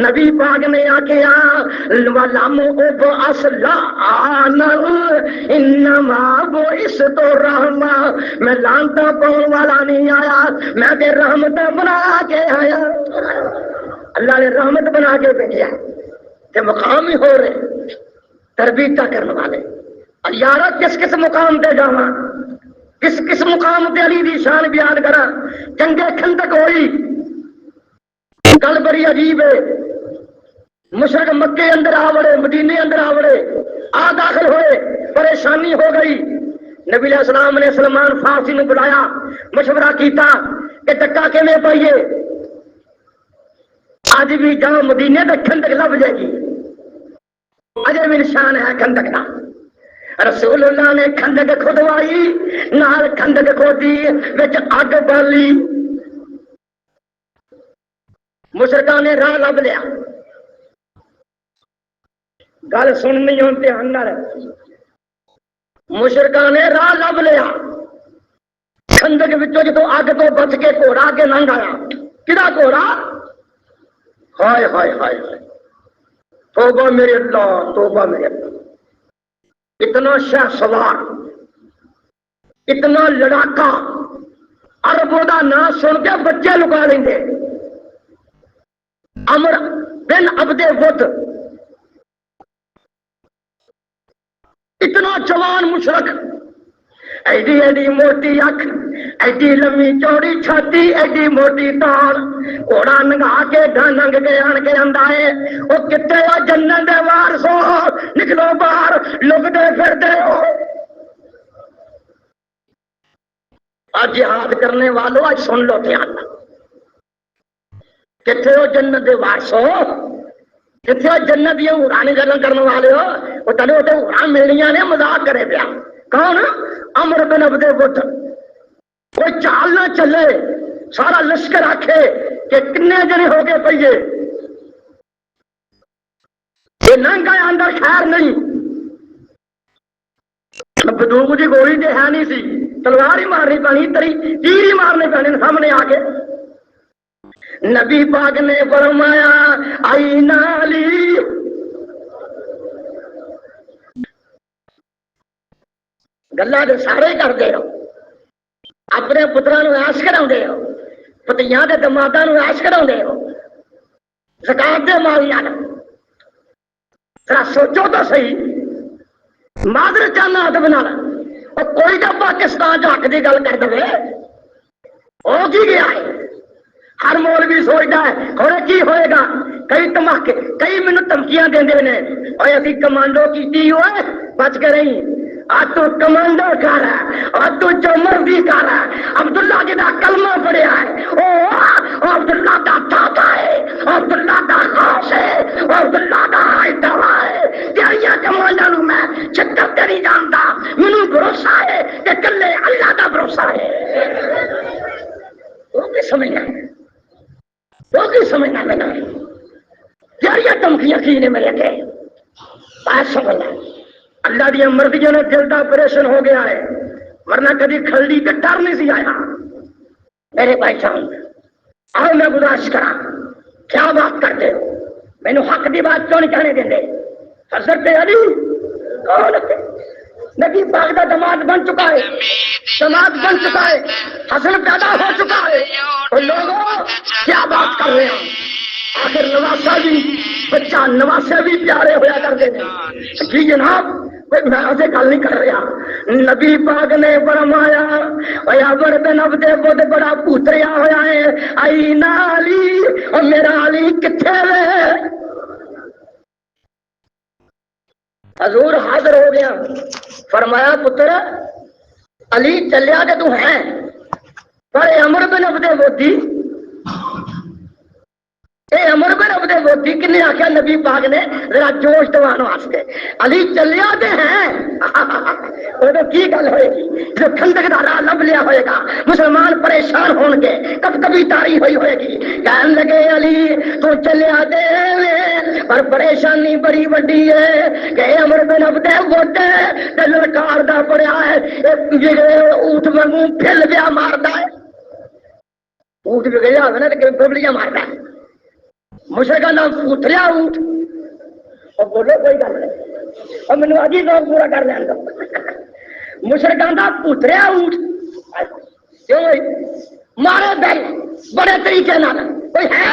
نبی پاک نے آخیا وَلَمْ أُبْعَثْ لَعَانًا إِنَّمَا بُعِثْتُ رَحْمَةً، میں لعنتاں پاؤن والا نہیں آیا، میں تے رحمت بنا کے آیا۔ اللہ نے رحمت بنا کے بھیجا کہ مقام ہی ہو رہے تربیت کرنے والے۔ اب یارا کس کس مقام تے جاواں، کس کس مقام تے علی دی شان بیان کراں۔ جنگ خندق ہوئی، گل بڑی عجیب ہے، مشرک مکے اندر آوڑے، مدینے اندر آوڑے، داخل ہوئے، پریشانی ہو گئی۔ نبی علیہ السلام نے سلمان فارسی نے بلایا، مشورہ کیتا کہ ٹکا کیویں پائیے، آج بھی جاؤ مدینے تے کھندق لب جائے گی، اجے بھی نشان ہے کھندق کا۔ رسول اللہ نے کھندق کھدوائی، نال کھندق کھودی، وچ اگ بالی، مشرکاں نے راہ لب لیا۔ گل سننی ہوں دھیان نال، مشرکاں نے راہ لب لیا، کھندق وچوں جدوں اگ تو بچ کے گھوڑا کے لنگ آیا، کہڑا گھوڑا؟ ہائے ہائے ہائے ہائے، توبہ میرے اللہ، توبہ میرے اللہ، اتنا شاہ سوار، اتنا لڑاکا، عربوں دا نام سن کے بچے لکا لیں گے۔ عمر بن عبد ود اتنا جوان مشرق، ایڈی ایڈی موٹی اکھ، ایڈی لمبی چوڑی چھاتی، ایڈی موٹی تال، گھوڑا نگا کے ننگ کے آن کے آندا ہے وہ کتے ہو جنت دے وارثو، نکلو باہر لگتے پھرتے ہو۔ آج جہاد کرنے والوں آج سن لو دھیان، کتے ہو جنت دے وارثو، کتے ہو جنت دیا اڑانی گلاں کرنے والے ہو، وہ تلے ہوتے اڑان ملنیاں نے مذاق کرے پیا۔ کون؟ عمر بن عبد ود۔ کوئی چال نہ چلے، سارا لشکر آکھے کہ کنے جنے ہو گئے پئیے، یہ ننگا اندر خیر نہیں، بندوق دی گولی تے ہے نہیں سی، تلوار ہی مارنی پانی، تیر ہی مارنے پانے سامنے آ کے۔ نبی پاک نے فرمایا آئی نالی، گلا تو سارے کرتے ہو، اپنے پترا ایش کرا ہو، پتیاں کے دماداں ایش کرا ہو، زکات دے مال نال ذرا سوچو تو صحیح، مادر چاہنا ادب نال، اور کوئی جب پاکستان جو حق کی گل کر دے ہو کی گیا ہے، ہر مولوی سوچتا ہے اور کی ہوئے گا، کئی تماکے کئی مینو دھمکیاں دے نے، اور ابھی کمانڈو کی ہوئے بچ کے رہی، آج تو کمانڈو کر رہا ہے، اور تو جو مرضی کر رہا ہے، عبداللہ جدا کلمہ پڑھیا ہے، او عبداللہ دا دادا ہے، عبداللہ دا خاص ہے، عبداللہ دا دوا ہے، تیریاں کمانڈا نو میں چکر تے نہیں جانتا، مینو بھروسہ ہے کہ کلے اللہ دا بھروسہ ہے۔ وہ بھی سمجھنا ہے، وہ بھی سمجھنا میرا، تیریاں دھمکیاں کی نے میرے کے بات سمجھنا، اللہ دی مرضیوں نے دل کا آپریشن ہو گیا ہے، ورنہ کبھی کھلڑی کا ڈر نہیں سی آیا۔ میرے بھائی جان آؤ میں گزارش کرا، کیا بات کرتے ہو، مینو حق کی بات کیوں نہیں کہنے دیں؟ حضرت علی کون ہے؟ نبی پاک کا دماد بن چکا ہے، دماد بن چکا ہے، حسن پیدا ہو چکا ہے، اور لوگوں کیا بات کر رہے ہیں؟ آخر نواسا بھی بچہ نواسے بھی پیارے ہوا کرتے ہیں جی جناب، میں ایسے گل نہیں کر رہا۔ نبی پاک نے فرمایا عمر بن عبد ود بڑا پوتریا ہوا ہے، آئی نالی، اور میرا علی کتنے ہے؟ حضور حاضر ہو گیا، فرمایا پتر علی چلیا کہ تو ہے، پر عمر بن عبد ودی، عمر بن عبد ودی کنے آخیا نبی پاک نے ذرا جوش دوان واسطے، علی چلیا تے ہیں وہ کی گل ہوئے گی، جو کھندک دا راہ لب لیا ہوئے گا، مسلمان پریشان ہون گے، کب کبھی تاری ہوئی ہوئے گی، کہنے لگے علی تو چلیا دے، پر پریشانی بڑی وڈی ہے کہ عمر بن عبد ود تے للکار دا پڑیا ہے، اونٹ وانگوں پھل پیا ماردا ہے، اونٹ بھی گیا ہوئے نا کہ ببلیاں ماردا ہے، مشرقہ نام پوتریا اونٹ، اور بولو کوئی گل نہیں، اور مینو اج ہی لوگ پورا کر لین دو، مشرقہ دا پوتریا اونٹ کیوں مارے دل بڑے طریقے نال، کوئی ہے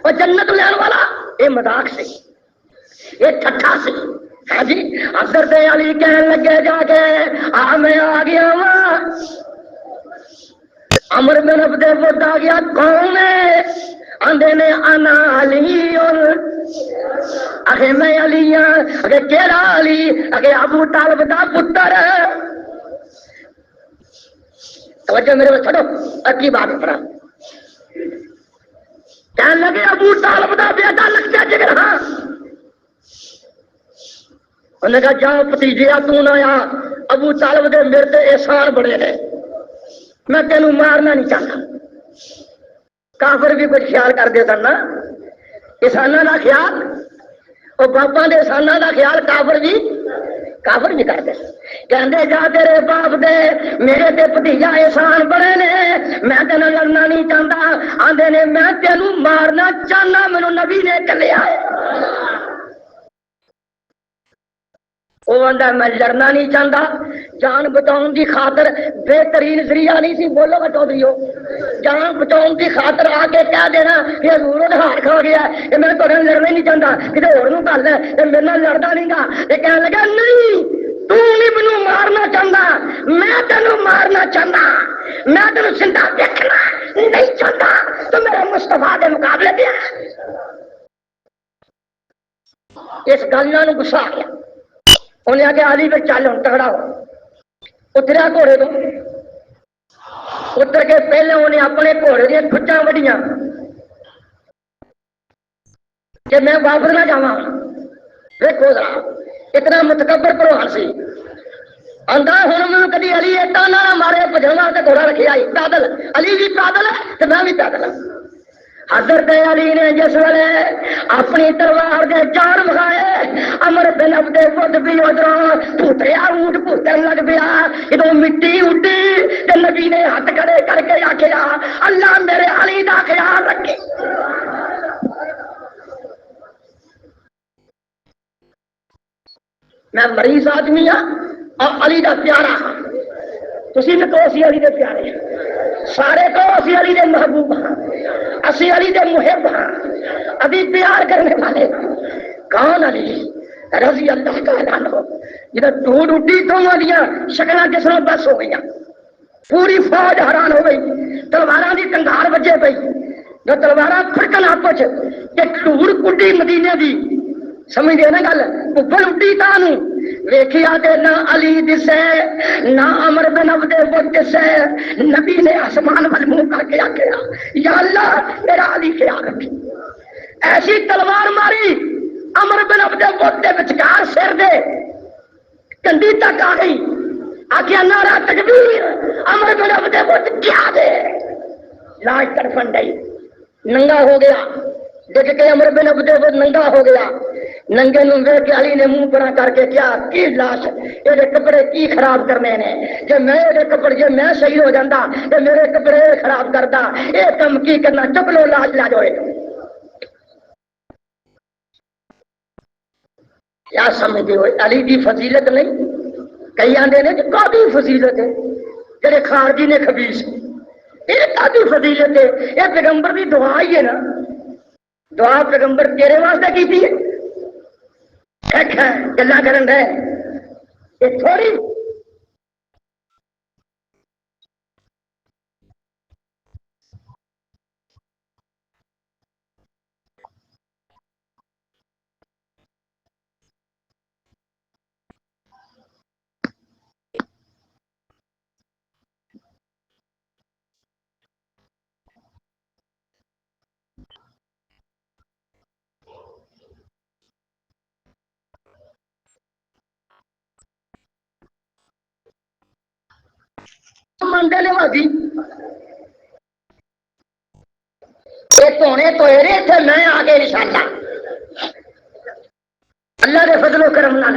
اور جنت لین والا؟ یہ مذاق سی، یہ ٹھٹھا سی، ہاں جی۔ حضرت علی کہنے لگے جا کے میں آ گیا وا، عمر بن عبد ود آ گیا، کون ہے؟ آندے نے انا علی، اگے میں علی ہاں، اگے کیڑا علی؟ اگے ابو طالب دا پتر، توجہ میرے کو چھوڑو، اکی بات کرا، کہنے لگے ابو طالب دا بیٹا لگتا جگر، ہاں، انہوں نے کہا جا بھتیجیا تو نہ آ، ابو طالب دے میرے تے احسان بڑے نے، میں تینوں مارنا نہیں چاہتا۔ کافر بھی کچھ خیال کرتے سن نا، احساناں دا خیال، اور باپا دے احساناں دا خیال کافر بھی کرتے، کہندے جا تیرے باپ دے میرے تے بھتیجا احسان بڑے نے، میں تینوں لڑنا نہیں چاہتا، آندے نے میں تینوں مارنا چاہنا، مینوں نبی نے کلیا ہے، وہ آندا میں لڑنا نہیں چاہتا، جان بچاؤ کی خاطر بہترین ذریعہ نہیں سی، بولو گا چودھریو، جان بچاؤ کی خاطر آ کے کہہ دینا کہ حضور دا ہار کھا گیا کہ میں تھوڑے لڑنا ہی نہیں چاہتا، کسی ہور نوں گل ہے کہ میرے نال لڑدا نہیں گا، یہ کہنے لگا نہیں تو نہیں مینوں مارنا چاہتا، میں تینوں مارنا چاہتا، میں تینوں زندہ دیکھنا نہیں چاہتا، تو میرے مصطفیٰ کے مقابلے دیا۔ اس گل نال غصہ آ گیا، انہیں آگے علی پہ چل ہوں تگڑا ہو، اتریا گھوڑے تو، اتر کے پہلے انہیں اپنے گھوڑے دیا کھچاں وڈیاں کہ میں واپس نہ جاواں۔ دیکھو ذرا اتنا متکبر پروان سی، آندا ہن میں کدی علی ایٹا نہ مارے بجھن واسطے گھوڑا رکھیا ہی پیدل، علی بھی پیدل ہے تے میں بھی پیدل ہوں۔ حضرت علی نے جس ویلے اپنی تلوار کے چار بکھائے، امر بن عبد خود بھی ادھر پوتریا اونٹ پوتر لگ پیا، جدوں مٹی اڈی تے نبی نے ہاتھ کھڑے کر کے آکھیا اللہ میرے علی دا خیال رکھے۔ میں مریض آدمی ہاں اور علی دا پیارا ہاں، تسی بھی کہو اسی علی دے پیارے ہیں، سارے کہو اسی علی دے محبوب ہاں، اسی علی دے محب ہاں، ابھی پیار کرنے والے ہاں۔ کون علی رضی اللہ تعالیٰ عنہ، جدھر ٹوٹ اٹھی تو دیا شکلہ جسروں بس ہو گئی، پوری فوج حیران ہو گئی، تلواراں دی کنگار بجے پئی، جو تلواراں کھڑکن آپس کہ ٹوڑ کڈی مدینے دی، سمجھ گئے نا گل، بل اڈی تانوں ویکھیا تے نہ علی دسے نہ عمر بن عبد العزیز دسے، نبی نے آسمان ول منہ کر کے آکھیا یا اللہ میرا علی خیال رکھی۔ ایسی تلوار ماری عمر بن عبد العزیز دے وچکار سر دے کنڈی تک آ گئی، آکھیا نعرہ تکبیر، عمر بن عبد العزیز کیا دے لاش تڑپن ڈئی، ننگا ہو گیا، دیکھ کے عمر بن عبد العزیز ننگا ہو گیا، ننگے نوں ویکھ کے علی نے منہ بڑا کر کے کیا کی لاش یہ کپڑے کی خراب کرنے نے، جے میں یہ کپڑے جے میں صحیح ہو جاتا تے میرے کپڑے خراب کرتا، یہ کم کی کرنا، چک لو لاش لا جائے۔ کیا سمجھتے ہو علی دی فضیلت نہیں؟ کئی آندے نے کہ کافی فضیلت ہے جڑے خارجی نے خبیث، یہ کافی فضیلت ہے، یہ پیغمبر دی دعا ہی ہے نا، دعا پیغمبر تیرے واسطے کیتی ہے، گلا کرن رہے یہ تھوڑی منڈے نے واجی یہ تونے توڑے تھے میں آگے انشاءاللہ اللہ دے فضل و کرم نال،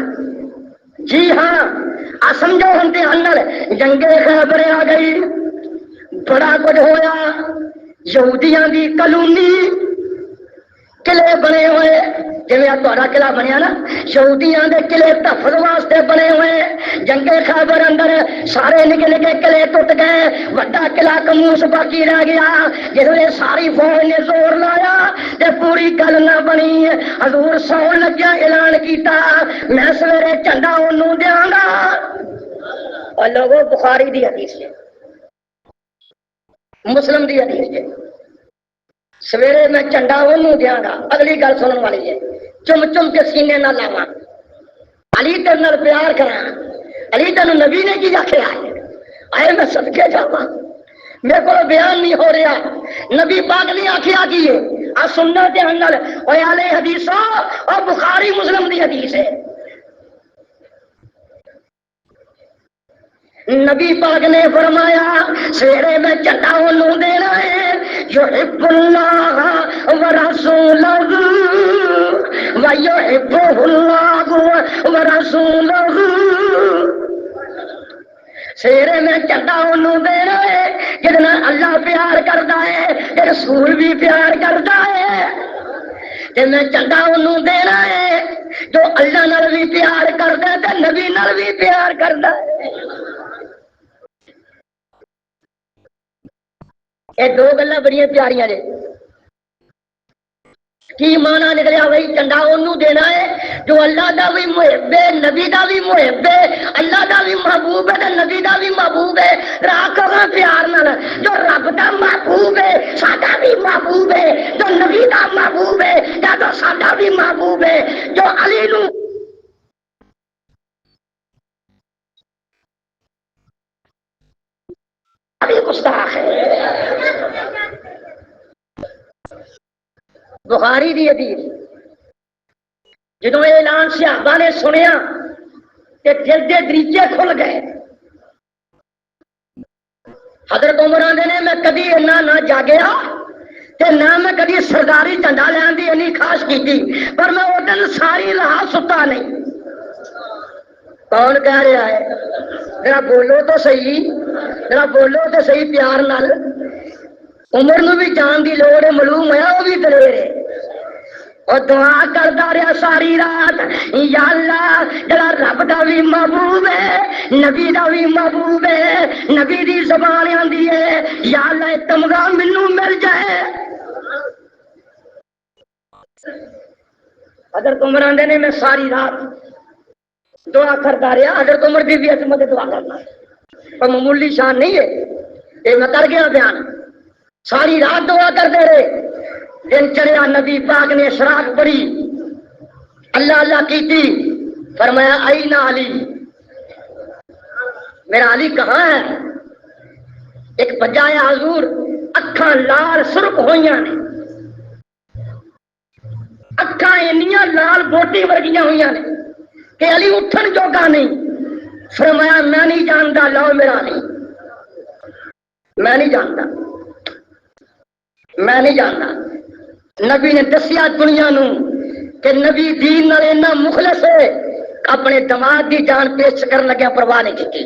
جی ہاں آ سمجھو ہم تے انل جنگ خیبر آ گئی، بڑا کچھ ہویا، یہودیاں دی کلونی قلعے بنے ہوئے، جی تھوڑا قلعہ بنیا نا، یہودیاں دے قلعے تحفظ واسطے بنے ہوئے، جنگ خیبر اندر سارے نکے نکے قلعے ٹوٹ گئے، وڈا قلعہ کموس باقی رہ گیا، جس نے ساری فوج نے زور لایا تے پوری گل نہ بنی، حضور سون لگیا اعلان کیتا میں سویرے جھنڈا انہوں دیاں گا، اور لوگوں بخاری دی حدیث ہے، مسلم دی حدیث ہے، سویرے میں جھنڈا انہوں دیاں گا، اگلی گل سنن والی ہے، چم چم کے سینے نہ لاواں، علی تیرے نال پیار کراں، علی تینوں نبی نے کی آکھیا ہے، آئے میں صدقے جاواں، میرے کو بیان نہیں ہو رہا، نبی پاک نے آکھیا کی ہے، آ سننا تے انل اوے آلے حدیثوں اور بخاری مسلم دی حدیث ہے، نبی پاک نے فرمایا سویرے میں جھنڈا انہوں دینا ہے یحب اللہ ورسولہ ویحبہ اللہ ورسولہ، سویرے میں جھنڈا انہوں دینا ہے جتنا اللہ پیار کرتا ہے کہ رسول بھی پیار کرتا ہے، کہ میں جھنڈا انہوں دینا ہے جو اللہ نال بھی پیار کرتا ہے تے نبی نال بھی پیار کرتا ہے۔ یہ دو گلاں بڑی پیاریاں نے، کی مانا نکلیا بھائی چنڈا انہوں دینا ہے جو اللہ دا بھی محب ہے نبی دا بھی محب ہے اللہ دا بھی محبوب ہے نبی دا بھی محبوب ہے راہ کرنا پیار نال جو رب دا محبوب ہے ساڈا بھی محبوب ہے جو نبی دا محبوب ہے یا تو ساڈا بھی محبوب ہے جو علی نو علی گستاخ ہے بخاری دی حدیث جدوں اعلان صحابہ نے سنیا تے دل دے دریچے کھل گئے حضرت عمر آندے نے میں کدی اتنا نہ جاگیا تے نہ میں کدی سرداری جھنڈا لین دی انی خواہش کیتی پر میں وہ دن ساری رات ستا نہیں کون کہہ رہا ہے ذرا بولو تو صحیح ذرا بولو تو صحیح پیار نال عمر نو بھی جان دی لوڑ ہے معلوم ہوا وہ بھی دلیر ہے اور دعا کرتا رہا ساری رات یا اللہ جڑا رب دا بھی محبوب ہے نبی دا بھی محبوب ہے نبی دی زبان آندی ہے یا اللہ تمغہ مینوں مل جائے حضرت عمر آندے نے میں ساری رات دعا کرتا رہا حضرت عمر دی بھی عظمت دعا کرنا پر معمولی شان نہیں ہے یہ میں کر گیا بیان ساری رات دعا کرتے رہے دن چڑھیا نبی پاک نے اشراق پڑھی اللہ اللہ کی تھی فرمایا اینا علی میرا علی کہاں ہے ایک بجایا حضور اکھاں لال سرخ ہوئیاں نے اکھاں انیاں لال بوٹی ورگیاں ہوئیاں نے کہ علی اٹھن جوگا نہیں فرمایا میں نہیں جانتا لو میرا علی میں نہیں جانتا میں نہیں جانتا نبی نے دسیا دنیا نو کہ نبی دین نال اتنا مخلص ہے اپنے دماغ کی جان پیش کرن لگیا پرواہ نہیں کی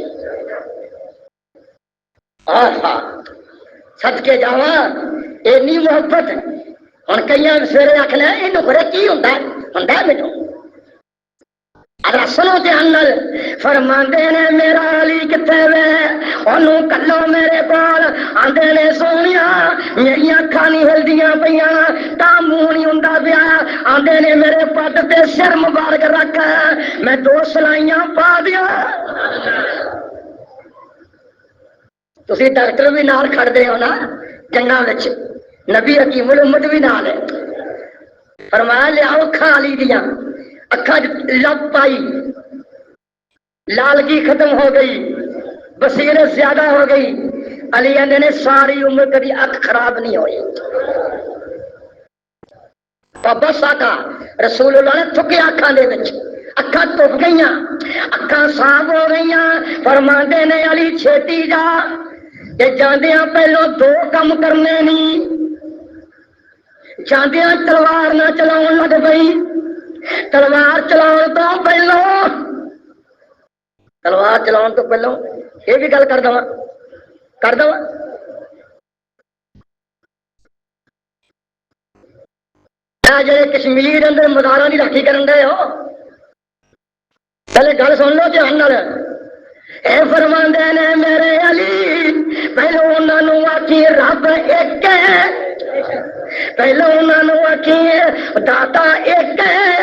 صدقے جاواں اینی محبت ہن کئیاں سویرے آکھنا اینو گھرے کی ہوندا مینوں اگر سنو دھیان نال فرماندے نے میرا علی کتے وے اونوں کلو میرے کول آندے نے سونیا میری اکھاں نہیں ہلدیاں پیاں تا منہ نہیں ہوندا پیا آندے نے میرے پٹ تے سر مبارک رکھ میں 2 سلائیاں پا دیاں تسی ڈاکٹر بھی نال کھڑدے ہو نا جنگاں وچ نبی حکیم الامت بھی نال ہے فرمایا لیاؤ اکھاں علی دیاں اکھاں لب پائی لالگی ختم ہو گئی بصیرت زیادہ ہو گئی علی نے ساری عمر کبھی اکھ خراب نہیں ہوئی بس آقا رسول اللہ نے تھکے اکھاں دے وچ اکھاں تھک گئیاں اکھاں صاف ہو گئیاں فرماندے نے علی چھیتی جا کہ جاندیاں پہلو 2 کم کرنے نہیں جاندیاں تلوار نہ چلاؤن لگ پئی تلوار چلاؤن تو پہلو تلوار چلاؤن تو پہلو یہ بھی گل کر دوا جڑے کشمیر اندر مزاراں دی راکھی کرن دے ہو پہلے گل سن لو دھیان نال اے فرماندے نے میرے علی پہلو انہاں نوں آکھی رب ایک ہے پہلے انہاں نوں آکھی داتا ایک ہے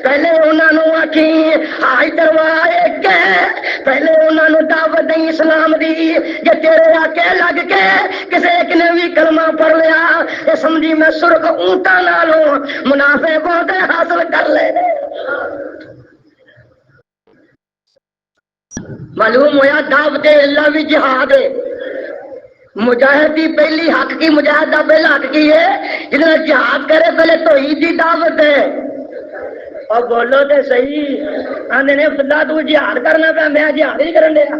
پہلے انہاں نوں آکھی حاج دروا ایک ہے پہلے انہاں نوں دعوت دیں اسلام دی کہ تیرے آکے لگ کے کسے ایک نے بھی کلمہ پڑھ لیا یہ سمجھی میں سرخ اونٹاں نالوں منافع بہت حاصل کر لے معلوم ہوا دعوت اللہ بھی جہاد ہے مجاہد کی پہلی حق کی مجاہد کا پہلا حق کی ہے جنہوں نے جہاد کرے پہلے توحید کی دعوت ہے اور بولو تو صحیح آندے نے خدا تو جہاد کرنا پیا میں جہاد ہی کرن دیا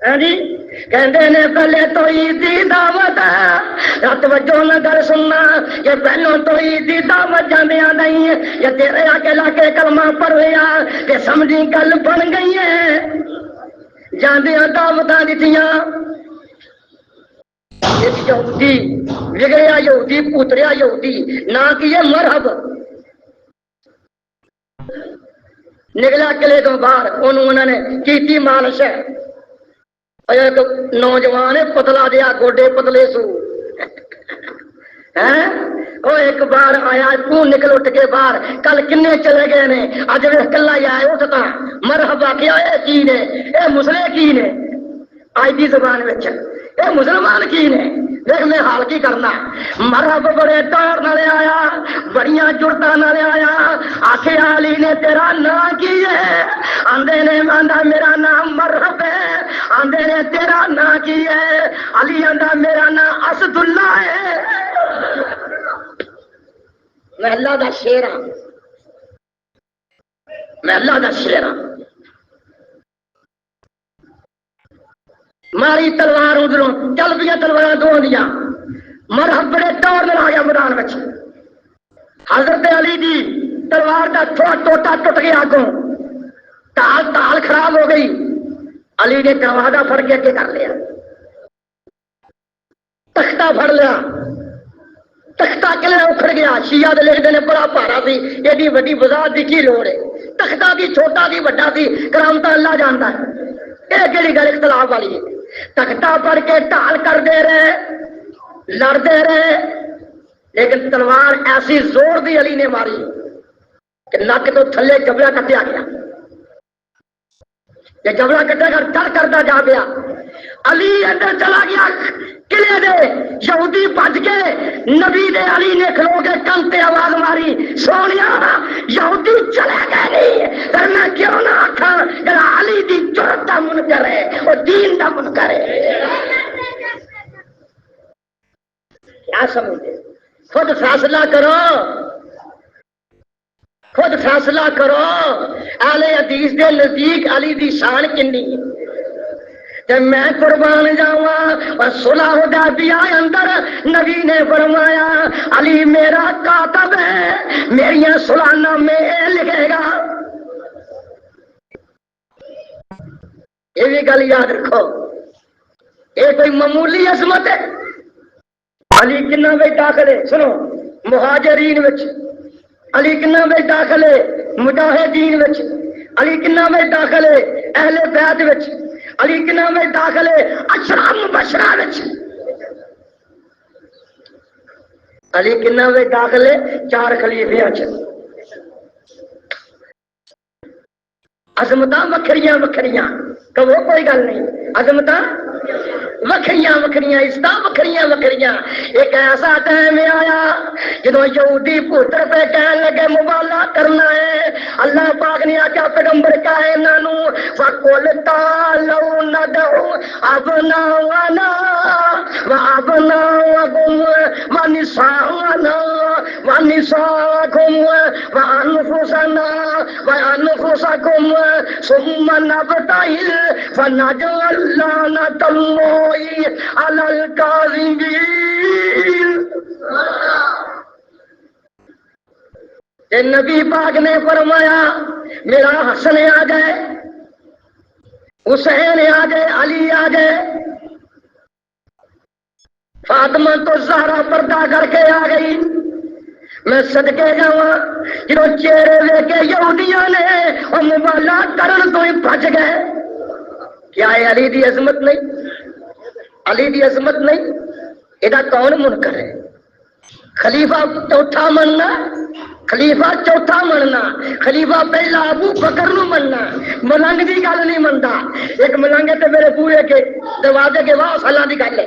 ہاں جی کہندے نے پہلے توحید کی دعوت ہے توجہ نہ گل سننا یہ پہلو توحید کی دعوت جاندیاں نہیں یہ تیرے آگے لا کے کلمہ پڑھ لیا کہ سمجھی گل بن گئی ہے جاندیاں دعوتاں دتیاں ایک یہودی بگڑیا یہودی پوتریا یہودی نہ کیے مرحب نکلا قلعے تو باہر انہوں نے کیتی مالش ہے ایک نوجوان پتلا دیا گوڈے پتلے سو وہ ایک بار آیا تو نکل اٹھ کے باہر کل کنے چلے گئے نے اج ویکھ کلا ہی آئے اس طرح مرحبا کیا اے کی نے اے مسلے کی نے آج دی زبان وچ اے مسلمان کی نے دیکھ میں حال کی کرنا مرحبا بڑے ٹور نال آیا بڑیاں جرتاں نال آیا آکھے علی نے تیرا نام کی ہے آندے نے آندا میرا نام مرحب ہے آندے نے تیرا نام کی ہے علی آندا میرا نام اسد اللہ ہے میں اللہ دا شیر ہاں میں اللہ دا شیر ہاں ماری تلوار ادھروں چل پیا تلوار دو دیا مرحب بڑے ٹور میں آ گیا میدان میں حضرت علی دی تلوار کا تھوڑا ٹوٹا ٹوٹ گیا آگوں تال تال خراب ہو گئی علی نے دروازہ پھڑ کے اگے کر لیا تختہ پھڑ لیا تختہ کلے اکھڑ گیا شیعہ دے لکھتے نے بڑا پارا سی ایڈی وڈی وضاحت دی کی لوڑ ہے تختہ کی چھوٹا کی بڑا سی کرامتا اللہ جانتا ہے یہ کہڑی گل اختلاف والی ہے تختہ پڑھ کے ٹال کر دے رہے لڑتے رہے لیکن تلوار ایسی زور دی علی نے ماری کہ نک تو تھلے جبڑا کٹیا گیا یہ جبڑا کٹے کر ڈر کرتا جا گیا علی اندر چلا گیا قلعے دے یہودی بج کے نبی دے علی نے کھلو کے کن تے آواز ماری سونیا یہودی چلے گئے نہیں پر میں کیوں نہ آکھاں کہ علی دی جرت دا منکر ہے اور دین دا منکر ہے کیا سمجھتے خود فیصلہ کرو خود فیصلہ کرو اہل حدیث دے نزدیک علی دی شان کنی تے میں قربان جاواں اور صلح حدیبیہ اندر نبی نے فرمایا علی میرا کاتب ہے میریاں صلح نامے لکھے گا یہ بھی گل یاد رکھو یہ کوئی معمولی عظمت ہے علی کنا بے داخلے سنو مہاجرین وچ علی کنا بے داخلے مجاہدین وچ علی کنا بے داخلے اہل بیت وچ علی کنا میں داخلے اشرا مبشرہ وچ علی کنا میں داخلے 4 خلیفیاں وچ عظمتاں وکھریاں وکھریاں کہ وہ کوئی گل نہیں عظمتاں وکھریاں وکھریاں عزتاں وکھریاں وکھریاں ایک ایسا ٹائم آیا جدو یہودی پوتر پہ کہنے لگے مبالغہ کرنا ہے اللہ پاک نے آکھیا پیغمبر کہے انہاں نوں فقل تعالوا ندعو ابناءنا وابناءکم ونساءنا ونساءکم وانفسنا وانفسکم ثم نبتهل فنجعل لعنة الله على الكاذبين نبی پاک نے فرمایا میرا حسن آ گئے حسین آ گئے علی آ گئے فاطمہ تو زہرا پردہ کر کے آ گئی میں صدقے جاواں جدوں چہرے ویکھے یہودیاں نے اور مبالغہ کرن تو ہی بچ گئے کیا ہے علی دی عظمت نہیں علی دی عظمت نہیں یہ کون منکر ہے خلیفہ چوتھا مننا خلیفہ چوتھا مننا خلیفہ پہلا ابو بکر نو مننا ملنگ دی گل نہیں منتا ایک ملنگ تے میرے پورے کے دروازے کے واہ سالاں دی گل ہے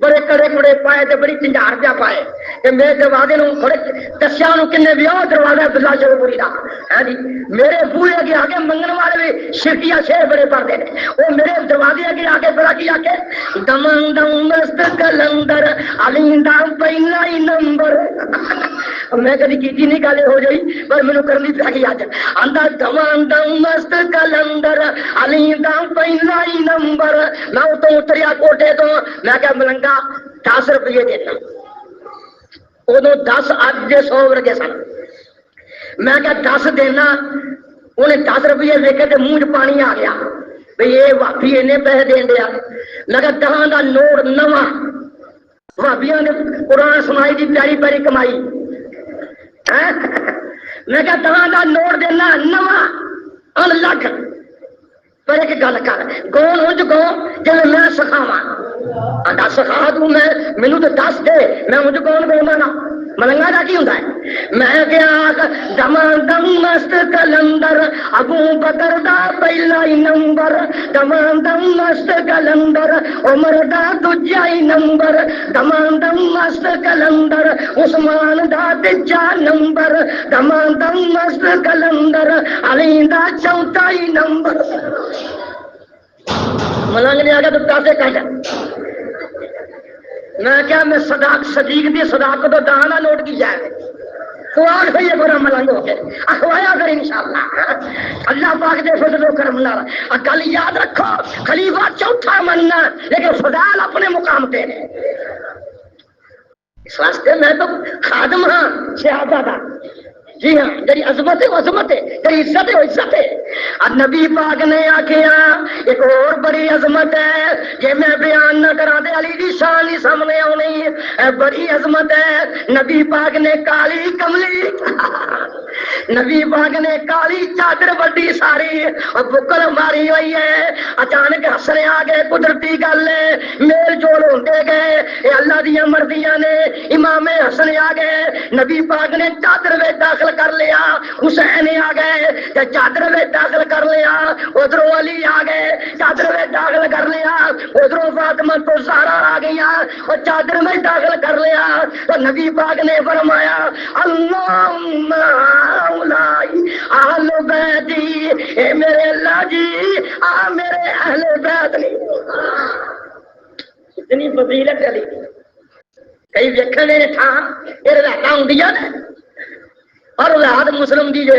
بڑے کڑے کڑے پائے تے بڑی چنجار پیا پائے تے میرے دروازے نو تھوڑے دسیا نو کنے بھی دروازہ عبداللہ شروع پوری دا ہاں جی میرے بوئے اگے آگے منگن والے بھی شرکیہ شیر بڑے پڑھتے ہیں وہ میرے دروازے اگے آگے بڑا کیا کہ دمن دم مست کلندر علی دام پہلا ہی نمبر میں کدی کیتی نہیں گل ہو جائی پر مینوں کرنی پیا گئی اج آندا دمن دم مست کلندر علی دام پہلا ہی نمبر میں تو اتریا کوٹے تو میں کہ ملنگ 10 روپیے دینا ادو 10 اج دے 100 ورگے سن میں کیا 10 دینا انہیں 10 روپیے ویکے تے منہ چ پانی آ گیا بھئی یہ واپی اینے پیسے دین دیا میں کیا 10 دا نوٹ نواں واپیاں نے قرآن سنائی دی پیاری پیاری کمائی میں کیا 10 دا نوٹ دینا نواں ان لکھ پر ایک گل کر گون انج گو جی میں سکھاواں سکھا دوں میں مینوں تو دس دے میں انج گون گاواں نا ملنگا کا کی ہوتا ہے؟ میں کیا دم دم مست کلندر ابو بکر دا پہلا ہی نمبر، دم دم مست کلندر عمر دا دوجا ہی نمبر، دم دم مست کلندر عثمان دا تیجا نمبر، دم دم مست کلندر علی دا چوتھا ہی نمبر۔ ملنگ نے آگے تو کیسے کہا میں کیا میں صدیق دی صداقت تو دانا نوٹ کی جائے تو آج بھئی یہ برا ملنگ ہو گئے اخوایا کر انشاءاللہ اللہ پاک دے فضل و کرم اللہ۔ گل یاد رکھو خلیفہ چوتھا مننا لیکن فضائل اپنے مقام پہ ہے، اس واسطے میں تو خادم ہاں صحابہ دا، جی ہاں جی عظمت ہے وہ عظمت ہے، جی عزت ہے وہ عزت ہے۔ اب نبی پاک نے آکھیا ایک اور بڑی عظمت ہے کہ میں بیان نہ کرا دے علی دی شان ہی سامنے آنی ہے، بڑی عظمت ہے۔ نبی پاک نے کالی کملی نبی پاک نے کالی چادر بڑی ساری اور بکل ماری ہوئی ہے، اچانک ہسنے آ گئے، قدرتی گل ہے، میل جول ہوندے گئے، یہ اللہ دیاں مرضیاں نے۔ امام حسن آ گئے، نبی پاک نے چادر میں داخل کر لیا، حسین آ گئے چادر میں داخل کر لیا، ادھروں علی آ گئے چادر میں داخل کر لیا، ادھروں فاطمہ تو زہرا آ گئیاں اور چادر میں داخل کر لیا۔ تو نبی پاک نے فرمایا اللہم اولائی اہل بیتی، اے میرے اللہ جی آ میرے اہل بیت نہیں۔ اتنی فضیلت علی کئی ویکھنے نے تھا یہ روایتاں ہوندیاں نے اور روایت مسلم دی جو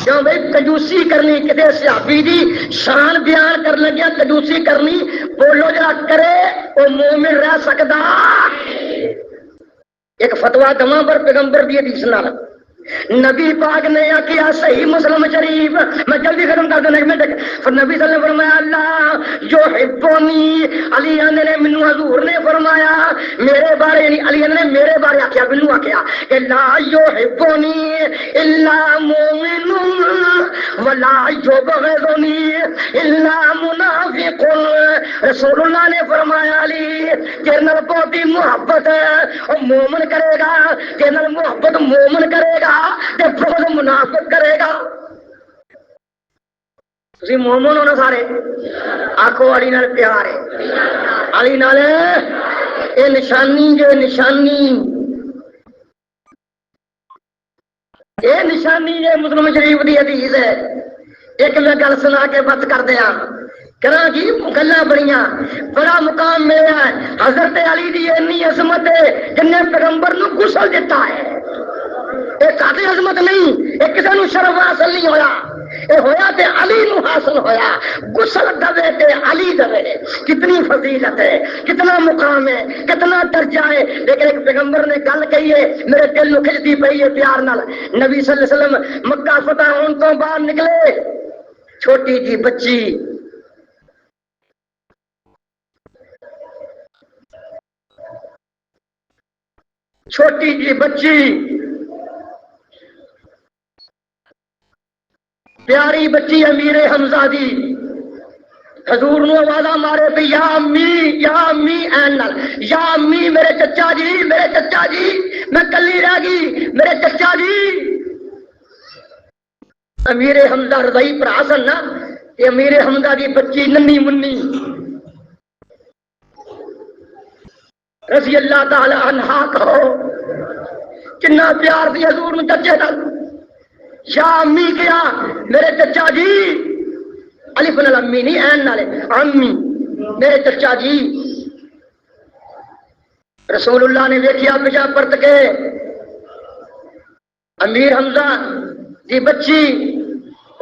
کیوں بھائی کنجوسی کرنی کسی صحابی دی شان بیان کر لگیا کنجوسی کرنی بولو جا کرے وہ مومن رہ سکدا۔ ایک فتوا دواں پر پیغمبر دی حدیث نال نبی پاک نے کیا صحیح مسلم شریف میں جلدی ختم کر دینا ایک منٹ۔ نبی صلی اللہ علیہ وسلم نے فرمایا اللہ جو حبونی علی نے منو حضور نے فرمایا میرے بارے یعنی علی نے میرے بارے آخیا منو آخیا کہ لا جو حبونی الا مومن ولا یبغضنی الا منافق۔ رسول اللہ نے فرمایا علی تیرے نال بہت محبت ہے اور مومن کرے گا، تیرے نال محبت مومن کرے گا تے بغض منافق کرے گا۔ تسی مومن ہو نا سارے آکھو علی نال پیار ہے، علی نال اے نشانی جو نشانی اے نشانی ہے مسلم شریف دی حدیث ہے۔ ایک میں گل سنا کے بس کر دیا کہنا جی گلاں بڑیاں بڑا مقام ملیا ہے حضرت علی دی اتنی عظمت ہے جن نے پیغمبر نو غسل دیتا ہے۔ یہ ساری عظمت نہیں، یہ کسی نو شرف حاصل نہیں ہویا، یہ ہویا تے علی نو حاصل ہویا، غسل دوے تے علی دوے۔ کتنی فضیلت ہے، کتنا مقام ہے، کتنا درجہ ہے۔ لیکن ایک پیغمبر نے گل کہی ہے میرے دل نو کھچتی پئی ہے پیار نال۔ نبی صلی اللہ علیہ وسلم مکہ فتح ہون تو باہر نکلے، چھوٹی جی بچی چھوٹی جی بچی پیاری بچی امیر حمزہ دی حضور نو آوازاں مارے پہ یا امی این نال یا امی میرے چچا جی میرے چچا جی میں کلی رہ گئی میرے چچا جی۔ امیر حمزہ رضائی پر حسن نا یہ امیر حمزہ دی بچی ننی منی رضی اللہ تعالی عنہا کہو کنا پیار دی حضور نو چچے نال یا امی کیا میرے چچا جی الف نال امی نہیں این نالے امی میرے چچا جی۔ رسول اللہ نے دیکھیا پیچھا پرت کے امیر حمزہ دی بچی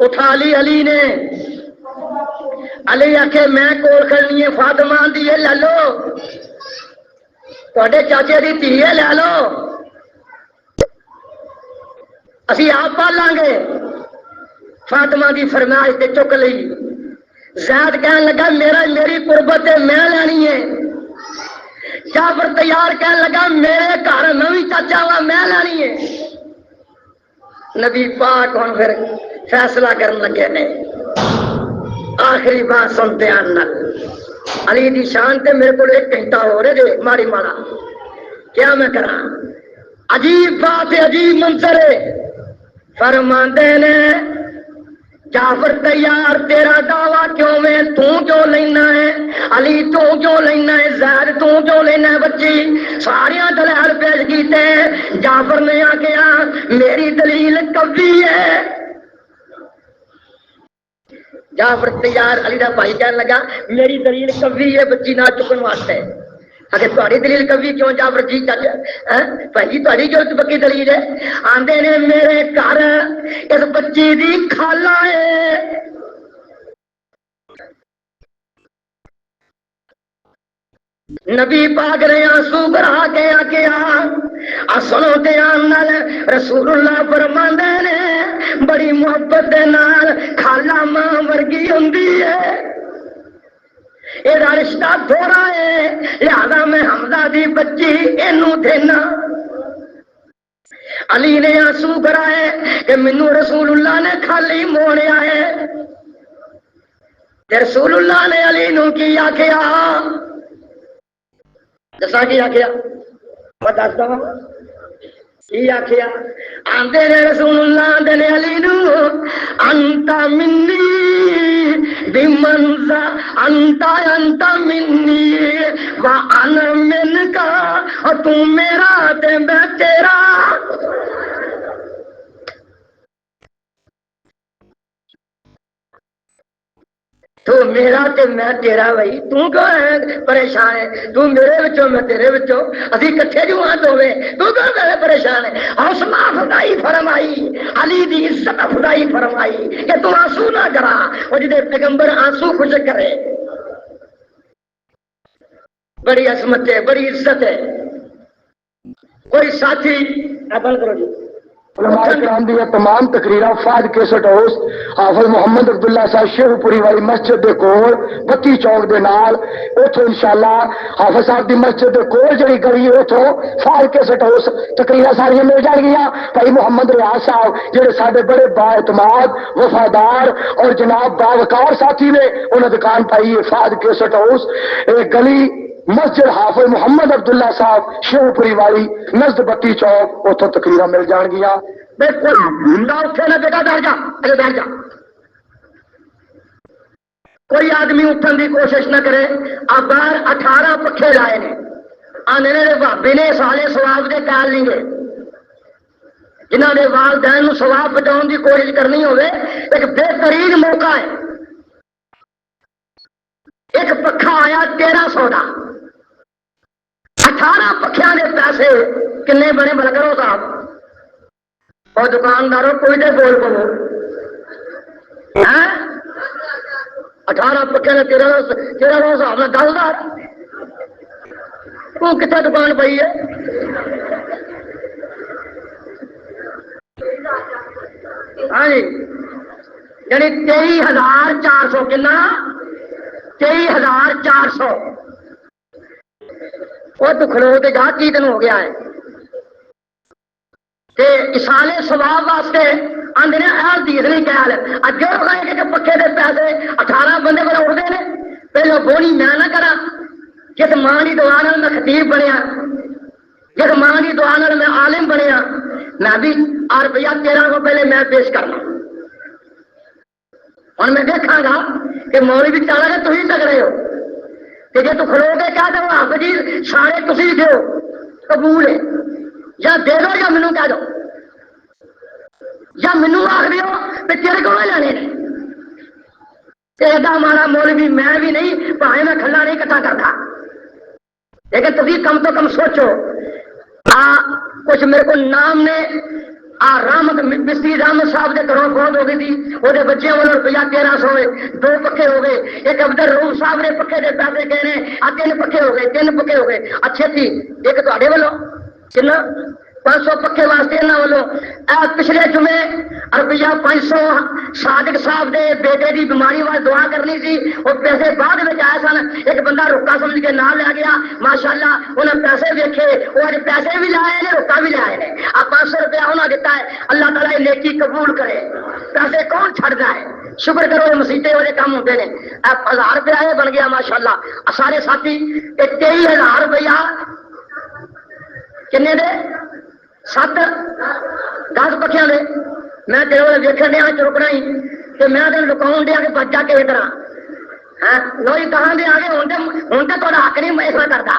اٹھا لی علی نے، علی آکھے میں کول کھڑنی ہے فاطمہ دی لے لو تواڈے چاچے دی دھی لے لو اسی آپ پالیں گے۔ فاطمہ دی فرمائش تے چک لئی۔ زید کہنے لگا میری قربت میں لینی ہے۔ جعفر تیار کہنے لگا میرے گھر میں بھی چاچا وا میں لینی ہے۔ نبی پاک ہن پھر فیصلہ کرن لگے نے آخری بات سنتے ہیں علی دی شان تے میرے کو ایک گھنٹہ ہو رہے دے ماری مالا کیا میں کرا عجیب بات ہے عجیب منظر ہے فرماندے نے جعفر تیار تیرا دعویٰ کیوں میں تو کیوں لینا ہے علی تو کیوں لینا ہے زید تو کیوں لینا ہے بچی ساریاں دلائل پیش کیتے جعفر نے آ کے میری دلیل قوی ہے جعفر تیار علی دا بھائی کہنے لگا میری دلیل قوی ہے بچی نہ چکن واسطے اگر تاری دلیل قوی کیوں جعفر جی چاچا بھائی تاری جو پکی دلیل ہے آندے نے میرے گھر اس بچی دی کھالا ہے نبی پاک نے آنسو بہا کے آ سنو دھیان نال رسول اللہ فرماندے نے بڑی محبت دے نال کھالا ماں ورگی ہوندی ہے یہ رشتہ تھوڑا ہے لہذا میں حمزہ دی بچی اینو دینا علی نے آنسو کرائے کہ مینوں رسول اللہ نے خالی موڑیا ہے رسول اللہ نے علی نو کی آکھیا دسا کی آکھیا میں دسدا کی آکھیا آندے نے رسول اللہ دے علی نو انت منی بمنزا انت منی وانا من کا اور تو میرا تے میں تیرا تو میرا تے میں تیرا بھائی تو کیوں ہے پریشان ہے تو میرے وچوں میں تیرے وچوں اسی کٹھے جو ہاتھ ہوئے تو کیوں میرے پریشان ہے حوصلہ افزائی فرمائی علی دی عزت افزائی فرمائی کہ تو آنسو نہ کرا اور جدے پیغمبر آنسو خوش کرے بڑی عظمت ہے بڑی عزت ہے کوئی ساتھی بند کرو جی علماء کرام دی تمام تقریراں فاج کیسٹ ہاؤس حافظ محمد عبداللہ صاحب شیخ پوری والی مسجد دے کول 32 چوک دے نال اوتھوں انشاءاللہ حافظ صاحب دی مسجد دے کول جڑی گلی اوتھوں فاج کیسٹ ہاؤس تقریراں ساری مل جان گیاں بھائی محمد ریاض صاحب جڑے ساڈے بڑے با اعتماد وفادار اور جناب باوقار ساتھی نے انہاں دکان پائی ہے فاج کیسٹ ہاؤس گلی مسجد حافظ محمد عبداللہ صاحب شیخ پوری والی نزد 32 چوک اتوں تقریراں مل جان گیا بالکل اٹھے نہ بیٹا بیٹھ جا اچھا بیٹھ جا کوئی آدمی اٹھن کی کوشش نہ کرے اب باہر 18 پکھے لائے نے آنے نے بھابی نے سالے سواب کے ٹال نہیں گے جنہوں نے والدین نو سواب بچاؤ کی کوشش کرنی ہوئے ایک بہترین موقع ہے ایک پکھا آیا 1300 کا 18 پکھیاں دے پیسے کنے بنے بھلا کرو صاحب اور دکانداروں کوئی دے بول پو 18 پکھیاں نے 1300 صاحب نے 10,000 تو کتنے دکان پئی ہے ہاں جی یعنی 23,400 کنا 23,400 وہ تو کھلو کے جا کی دن ہو گیا ہے تے اسالے سواب واسطے آندے نے اہل دیس نہیں خیال اگے ہوگا کہ پکے دے پیسے 18 بندے پر اڑتے ہیں پہلو بونی میں نہ کرا جس ماں کی دعا نال میں خطیب بنیا جس ماں کی دعا نال میں عالم بنیا میں بھی روپیہ 1300 پہلے میں پیش کرنا ہوں میں دیکھا گا کہ مولوی بھی چالا کہ تھی تگڑے ہو کہ جی تو کھلو کے کہہ دو آپ جی سارے تھی دو قبول ہے یا دے دو یا مینو کہہ دو یا مینو آخ دیو کہ تیرے کو لینے نے ایڈا مارا مولوی میں بھی نہیں بھائی میں کھلا نہیں کٹھا کرتا لیکن تھی کم تو کم سوچو کچھ میرے کو نام نے رحمت مستری رحمت صاحب کے گھروں فوت ہو گئی تھی وہ بچے والوں روپیہ 1300 ہوئے 2 پکے ہو گئے ایک عبدل روح صاحب نے پکے دے پیسے کہہ رہے 3 پکے ہو گئے 3 پکے ہو گئے اچھے تھی ایک تے والوں کن 500 پکے واسطے انہوں والوں پچھلے جمعے روپیہ 500 صادق صاحب دے بیٹے دی بیماری واسطے دعا کرنی سی، وہ پیسے بعد میں آئے سن، ایک بندہ رکا سمجھ کے نہ لے گیا، ماشاءاللہ انہیں پیسے ویکھے، وہ اج پیسے بھی لائے نے رکا بھی لائے نے، آ 500 روپیہ انہوں دیتا ہے، اللہ تعالیٰ یہ نیکی قبول کرے، پیسے کون چھڑتا ہے، شکر کرو یہ مسیطے والے کام ہوتے ہیں، 1000 روپیہ یہ بن گیا ماشاءاللہ، سارے ساتھی 23,000 روپیہ کنے دے 7-10 پکیاں دے، میں تیرے والے ویکھن دیا چرکنا ہی کہ میں تین لکاؤ دیا کہ بچ جا کے ادھر لوئی کہاں دے آگے ہوں تو تھوڑا حق نہیں فیصلہ کرتا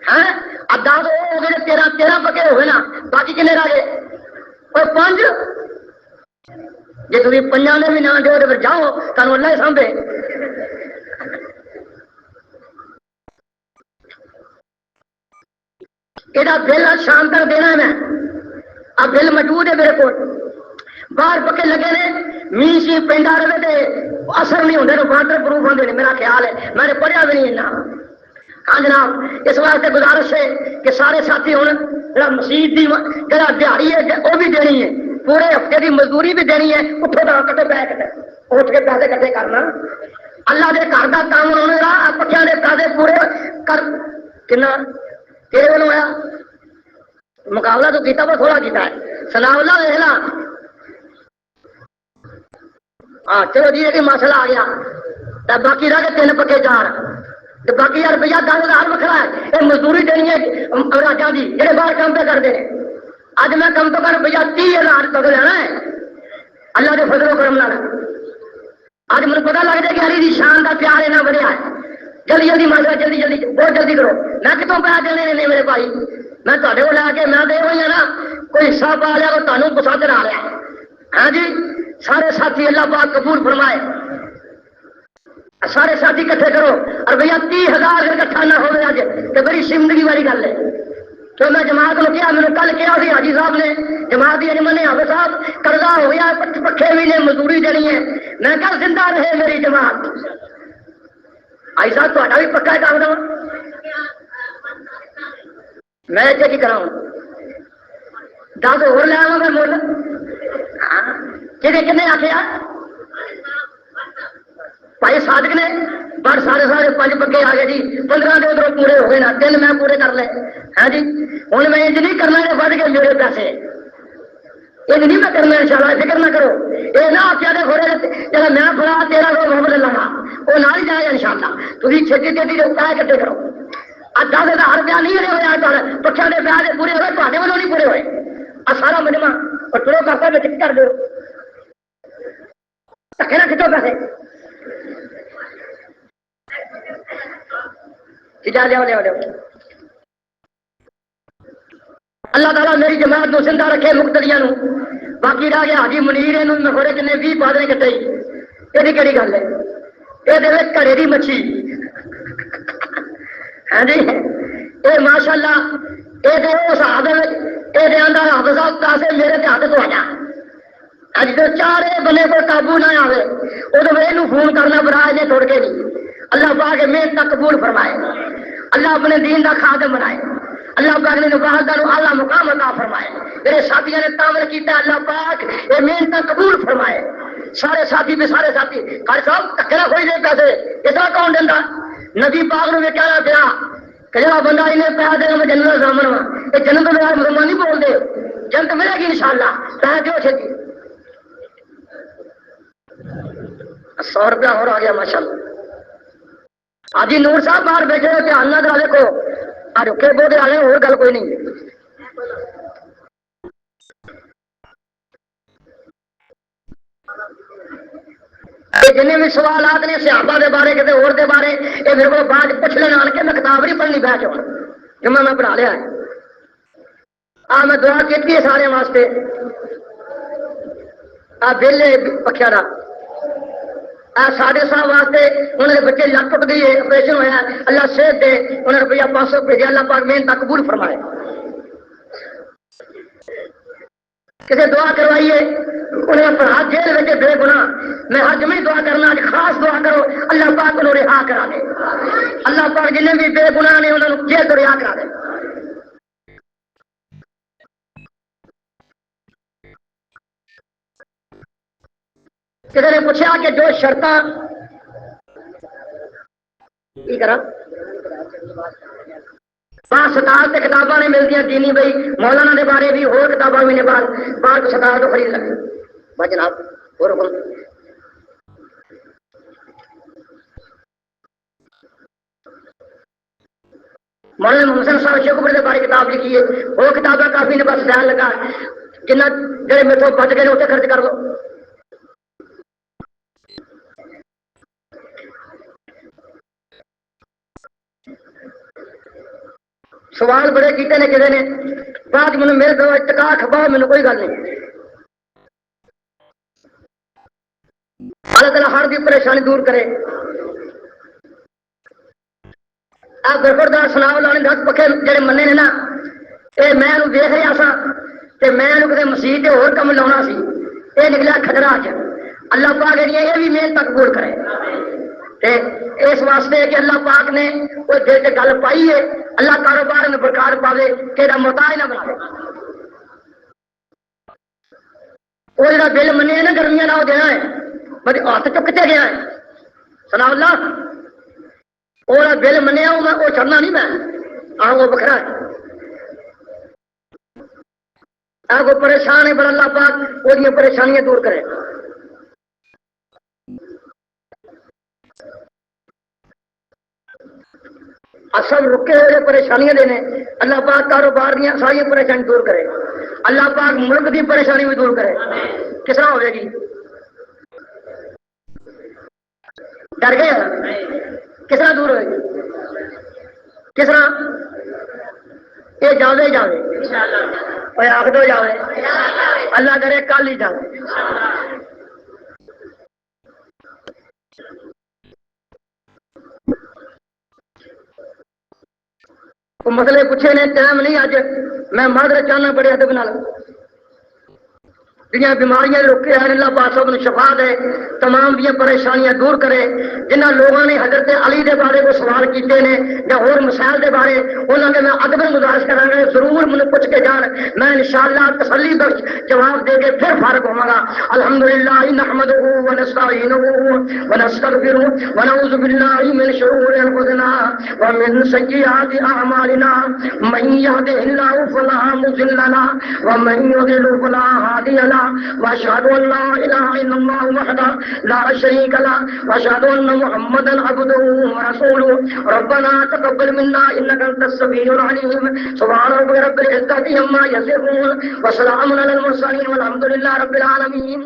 ہے، ادا تو وہ ہو گئے 13 پکے ہوئے نا، باقی کنے رہ گئے اور 5 جی تھی 5 نے بھی نہ دو تو پھر جاؤ تمہیں اللہ ہی سامنے یہ بل شام تک دینا ہے، میں اب بل موجود ہے میرے کو، باہر پکے لگے نے، می سی پینڈا رہے تو اثر نہیں ہوتے، واٹر پروف ہوتے ہیں، میرا خیال ہے، میں نے پڑھیا بھی نہیں اتنا۔ ہاں جناب، اس واسطے گزارش ہے کہ سارے ساتھی ہوں مسیح کی جہاں دیہڑی ہے وہ بھی دینی ہے، پورے ہفتے کی مزدوری بھی دینی ہے، اٹھو تو کٹے پہ اٹھ کے پیسے کٹھے کرنا، اللہ کے گھر کا کام ہونے کا، پکیا کے پیسے پورے کر کنا تیرے والوں ہوا مقابلہ تو کیتا پر تھوڑا کیتا ہے، سنا اللہ دیکھ لا، ہاں چلو جی یہ مسئلہ آ گیا، باقی رہ گئے 3 پکے 4، باقی یار روپیہ 10,000 وکھرا ہے، یہ مزدوری دینی ہے راجا جی جہے باہر کام پہ کرتے ہیں، اج میں کم تو کم روپیہ 30,000 تک لینا ہے، اللہ کے فضل و کرم نال اج مجھے پتا لگ جائے کہ علی دی شان کا پیار اتنا بڑھیا ہے، جلدی جلدی مانگا، جلدی جلدی بہت جلدی کرو، میں کتوں پیسے دینے نہیں میرے بھائی، میں تے کو لے کے میں دے ہوئی ہوں نا، کوئی حصہ پا لیا تو تمہیں گسا چڑھا لیا، ہاں جی سارے ساتھی اللہ پاک قبول فرمائے، سارے ساتھی کٹھے کرو، اور بھیا 30,000 اگر کٹھا نہ ہو اج تو بڑی شرمندگی والی گل ہے، تو میں جماعت کو کیا، میں کل کیا سی حاجی صاحب نے جماعت ہی نہیں حافظ صاحب قرضہ ہو گیا، پکے بھی نے مزدوری دینی ہے، میں کیا زندہ رہے میری جماعت، آئی صاحب تا بھی پکا ہے کام دوں میں اتنے کی کراؤں 10 ہو لے آوا میں مل کنے آخیا بھائی صادق نے بڑھ سارے 5 پکے آ گئے جی، 15 کے ادھر پورے ہو گئے نا، 3 میں پورے کر لے، ہاں جی ہوں میں انج نہیں کرنا کہ بڑھ گئے میرے پیسے، یہ نہیں میں کرنا انشاءاللہ، فکر نہ کرو، یہ نہ آخیا کہ گھوڑے جب میں فلا 1300 محمد لگا وہ نہ ہی جائے انشاءاللہ، تھی چھتی پیسے کٹھے کرو، 10,000 روپیہ نہیں ہوئے پکیا کے پیسے پورے ہوئے، تے والوں نہیں پورے ہوئے، سارا مجمع اور چلو کرتا میں کر دو دکے نہ کھچو پیسے اللہ تعالیٰ میری جماعت کو زندہ رکھے، مقتدیاں نو، باقی رہ گیا حاجی منیر میں گھوڑے کنے 20 پادے کٹے، یہ کہڑی گل ہے، یہ دے گھڑے کی مچھی، ہاں جی یہ ماشاء اللہ یہ اس حد یہ آدھا حافظ صاحب پیسے میرے ہاتھ تو آ جا، اج تو 4 بنے کو قابو نہ آئے ادو یہ فون کرنا برا نے توڑ کے نہیں، اللہ پاک محنت کا قبول فرمائے، اللہ اپنے دین کا خادم بنائے، اللہ پاک نے نباہدہ اعلیٰ مقام عطا فرمائے، میرے ساتھیوں نے تعمیر کیتا، اللہ پاک یہ محنت کا قبول فرمائے، سارے ساتھی بھی سارے ساتھی قاری صاحب ٹکرا کوئی دے پیسے اتنا کون دینا، نبی پاک نے کہنا پیا کہ جب بندہ انہیں پیسہ دے گا میں جنت کا سامن ہوا، یہ جنت میرا مسلمان نہیں بول دے، جنت ملے گی انشاءاللہ، پیسہ کیوں چھتی 100 روپیہ اور آ گیا ماشاءاللہ، حاجی نور صاحب باہر بیٹھے ہو دھیان نہ کرا دیکھو رکے بہت والے اور گل کوئی نہیں، جن بھی سوالات نے صحابہ دے بارے کسی اور دے بارے یہ میرے کو بعد پوچھ لینا آن کے میں کتاب نہیں پڑھنی بہ چاہ جمعہ میں پڑھا لیا ہے، میں دعا کی ہے سارے واسطے، بل پکیا کا ساڈے صاحب واسطے انہوں نے بچے لت ٹوٹ گئی ہے، آپریشن ہوا، اللہ صحت دے، انہیں روپیہ 500 بھیجا، اللہ پاک محنت قبول فرمائے، کسی دعا کروائیے انہیں پڑھا جیل میں بے گناہ، میں حج میں دعا کرنا خاص دعا کرو اللہ پاک انہوں رہا کرا دے، اللہ پاک جنہیں بھی بے گناہ نے انہوں نے جیل تو رہا کرا دے، کسی نے پوچھا کہ جو شرطاں کی کرا باہر ستار سے کتاباں نے ملتی دینی بھائی مولانا کے بارے بھی ہو کتاباں بھی نے باہر کو ستار تو خرید لگے بس جناب اور مولانا محمد صاحب شیخ پور کے بارے کتاب لکھی ہے وہ کتابیں کافی نے بس خیال لگا جنہ جڑے میرے بچ گئے اتنے خرچ کر لو سوال بڑے کیتے نے کسی نے بعد مجھے میرے دو ٹکا کھباؤ مجھے کوئی گل نہیں اللہ تعالیٰ ہر دی پریشانی دور کرے آپ برفردار سناؤ لانے دس پکے جڑے منے نے نا یہ میں دیکھ رہا سا تے میں کسی مسیح تے اور کم لاؤنا سی یہ نکلیا کھجرا چ اللہ پاک یہ بھی محنت قبول کرے تے اس واسطے کہ اللہ پاک نے وہ دل سے گل پائی ہے اللہ کاروبار میں برکار پاوے کہ محتاج نہ بنا وہ جا بل منیا نا گرمیاں نہ وہ دینا ہے بڑی ہاتھ چکتے گیا ہے سنا اللہ وہ بل منیا وہ چڑھنا نہیں میں آ وہ بکرا ہے کو پریشان ہے بڑا اللہ پاک وہ پریشانیاں دور کرے سب رکے ہوئے پریشانیاں دینے اللہ پاک کاروبار دیا ساری پریشانی دور کرے اللہ پاک ملک کی پریشانی بھی دور کرے کس طرح ہوئے گی ڈر گئے کس طرح دور ہوئے گی کس طرح یہ جاوے جاوے آخ دو جاوے اللہ کرے کل ہی جاوے مسئلے پوچھے نے ٹائم نہیں اج میں معذرت چاہنا بڑے ادب نال جہاں بیماریاں روکے ہیں اللہ پاک سب نے شفا دے تمام دیا پریشانیاں دور کرے جنہ لوگوں نے حضرت علی دے بارے کو سوال کیتے نے یا اور مسائل دے بارے انہوں نے میں ادب گزارش کروں گا ضرور مجھے پوچھ کے جان میں انشاءاللہ تسلی بخش جواب دے کے پھر فارغ ہوں گا الحمدللہ نحمدہ ونستعینہ ونستغفرہ ونعوذ باللہ من شرور انفسنا ومن سیئات اعمالنا من یهده اللہ فلا مضل له ومن یضلل فلا هادی له واشهد ان لا اله الا الله وحده لا شريك له واشهد ان محمدا عبده ورسوله ربنا تقبل منا انك انت السميع العليم سبحان ربك رب العزه عما يصفون وسلام على المرسلين والحمد لله رب العالمين.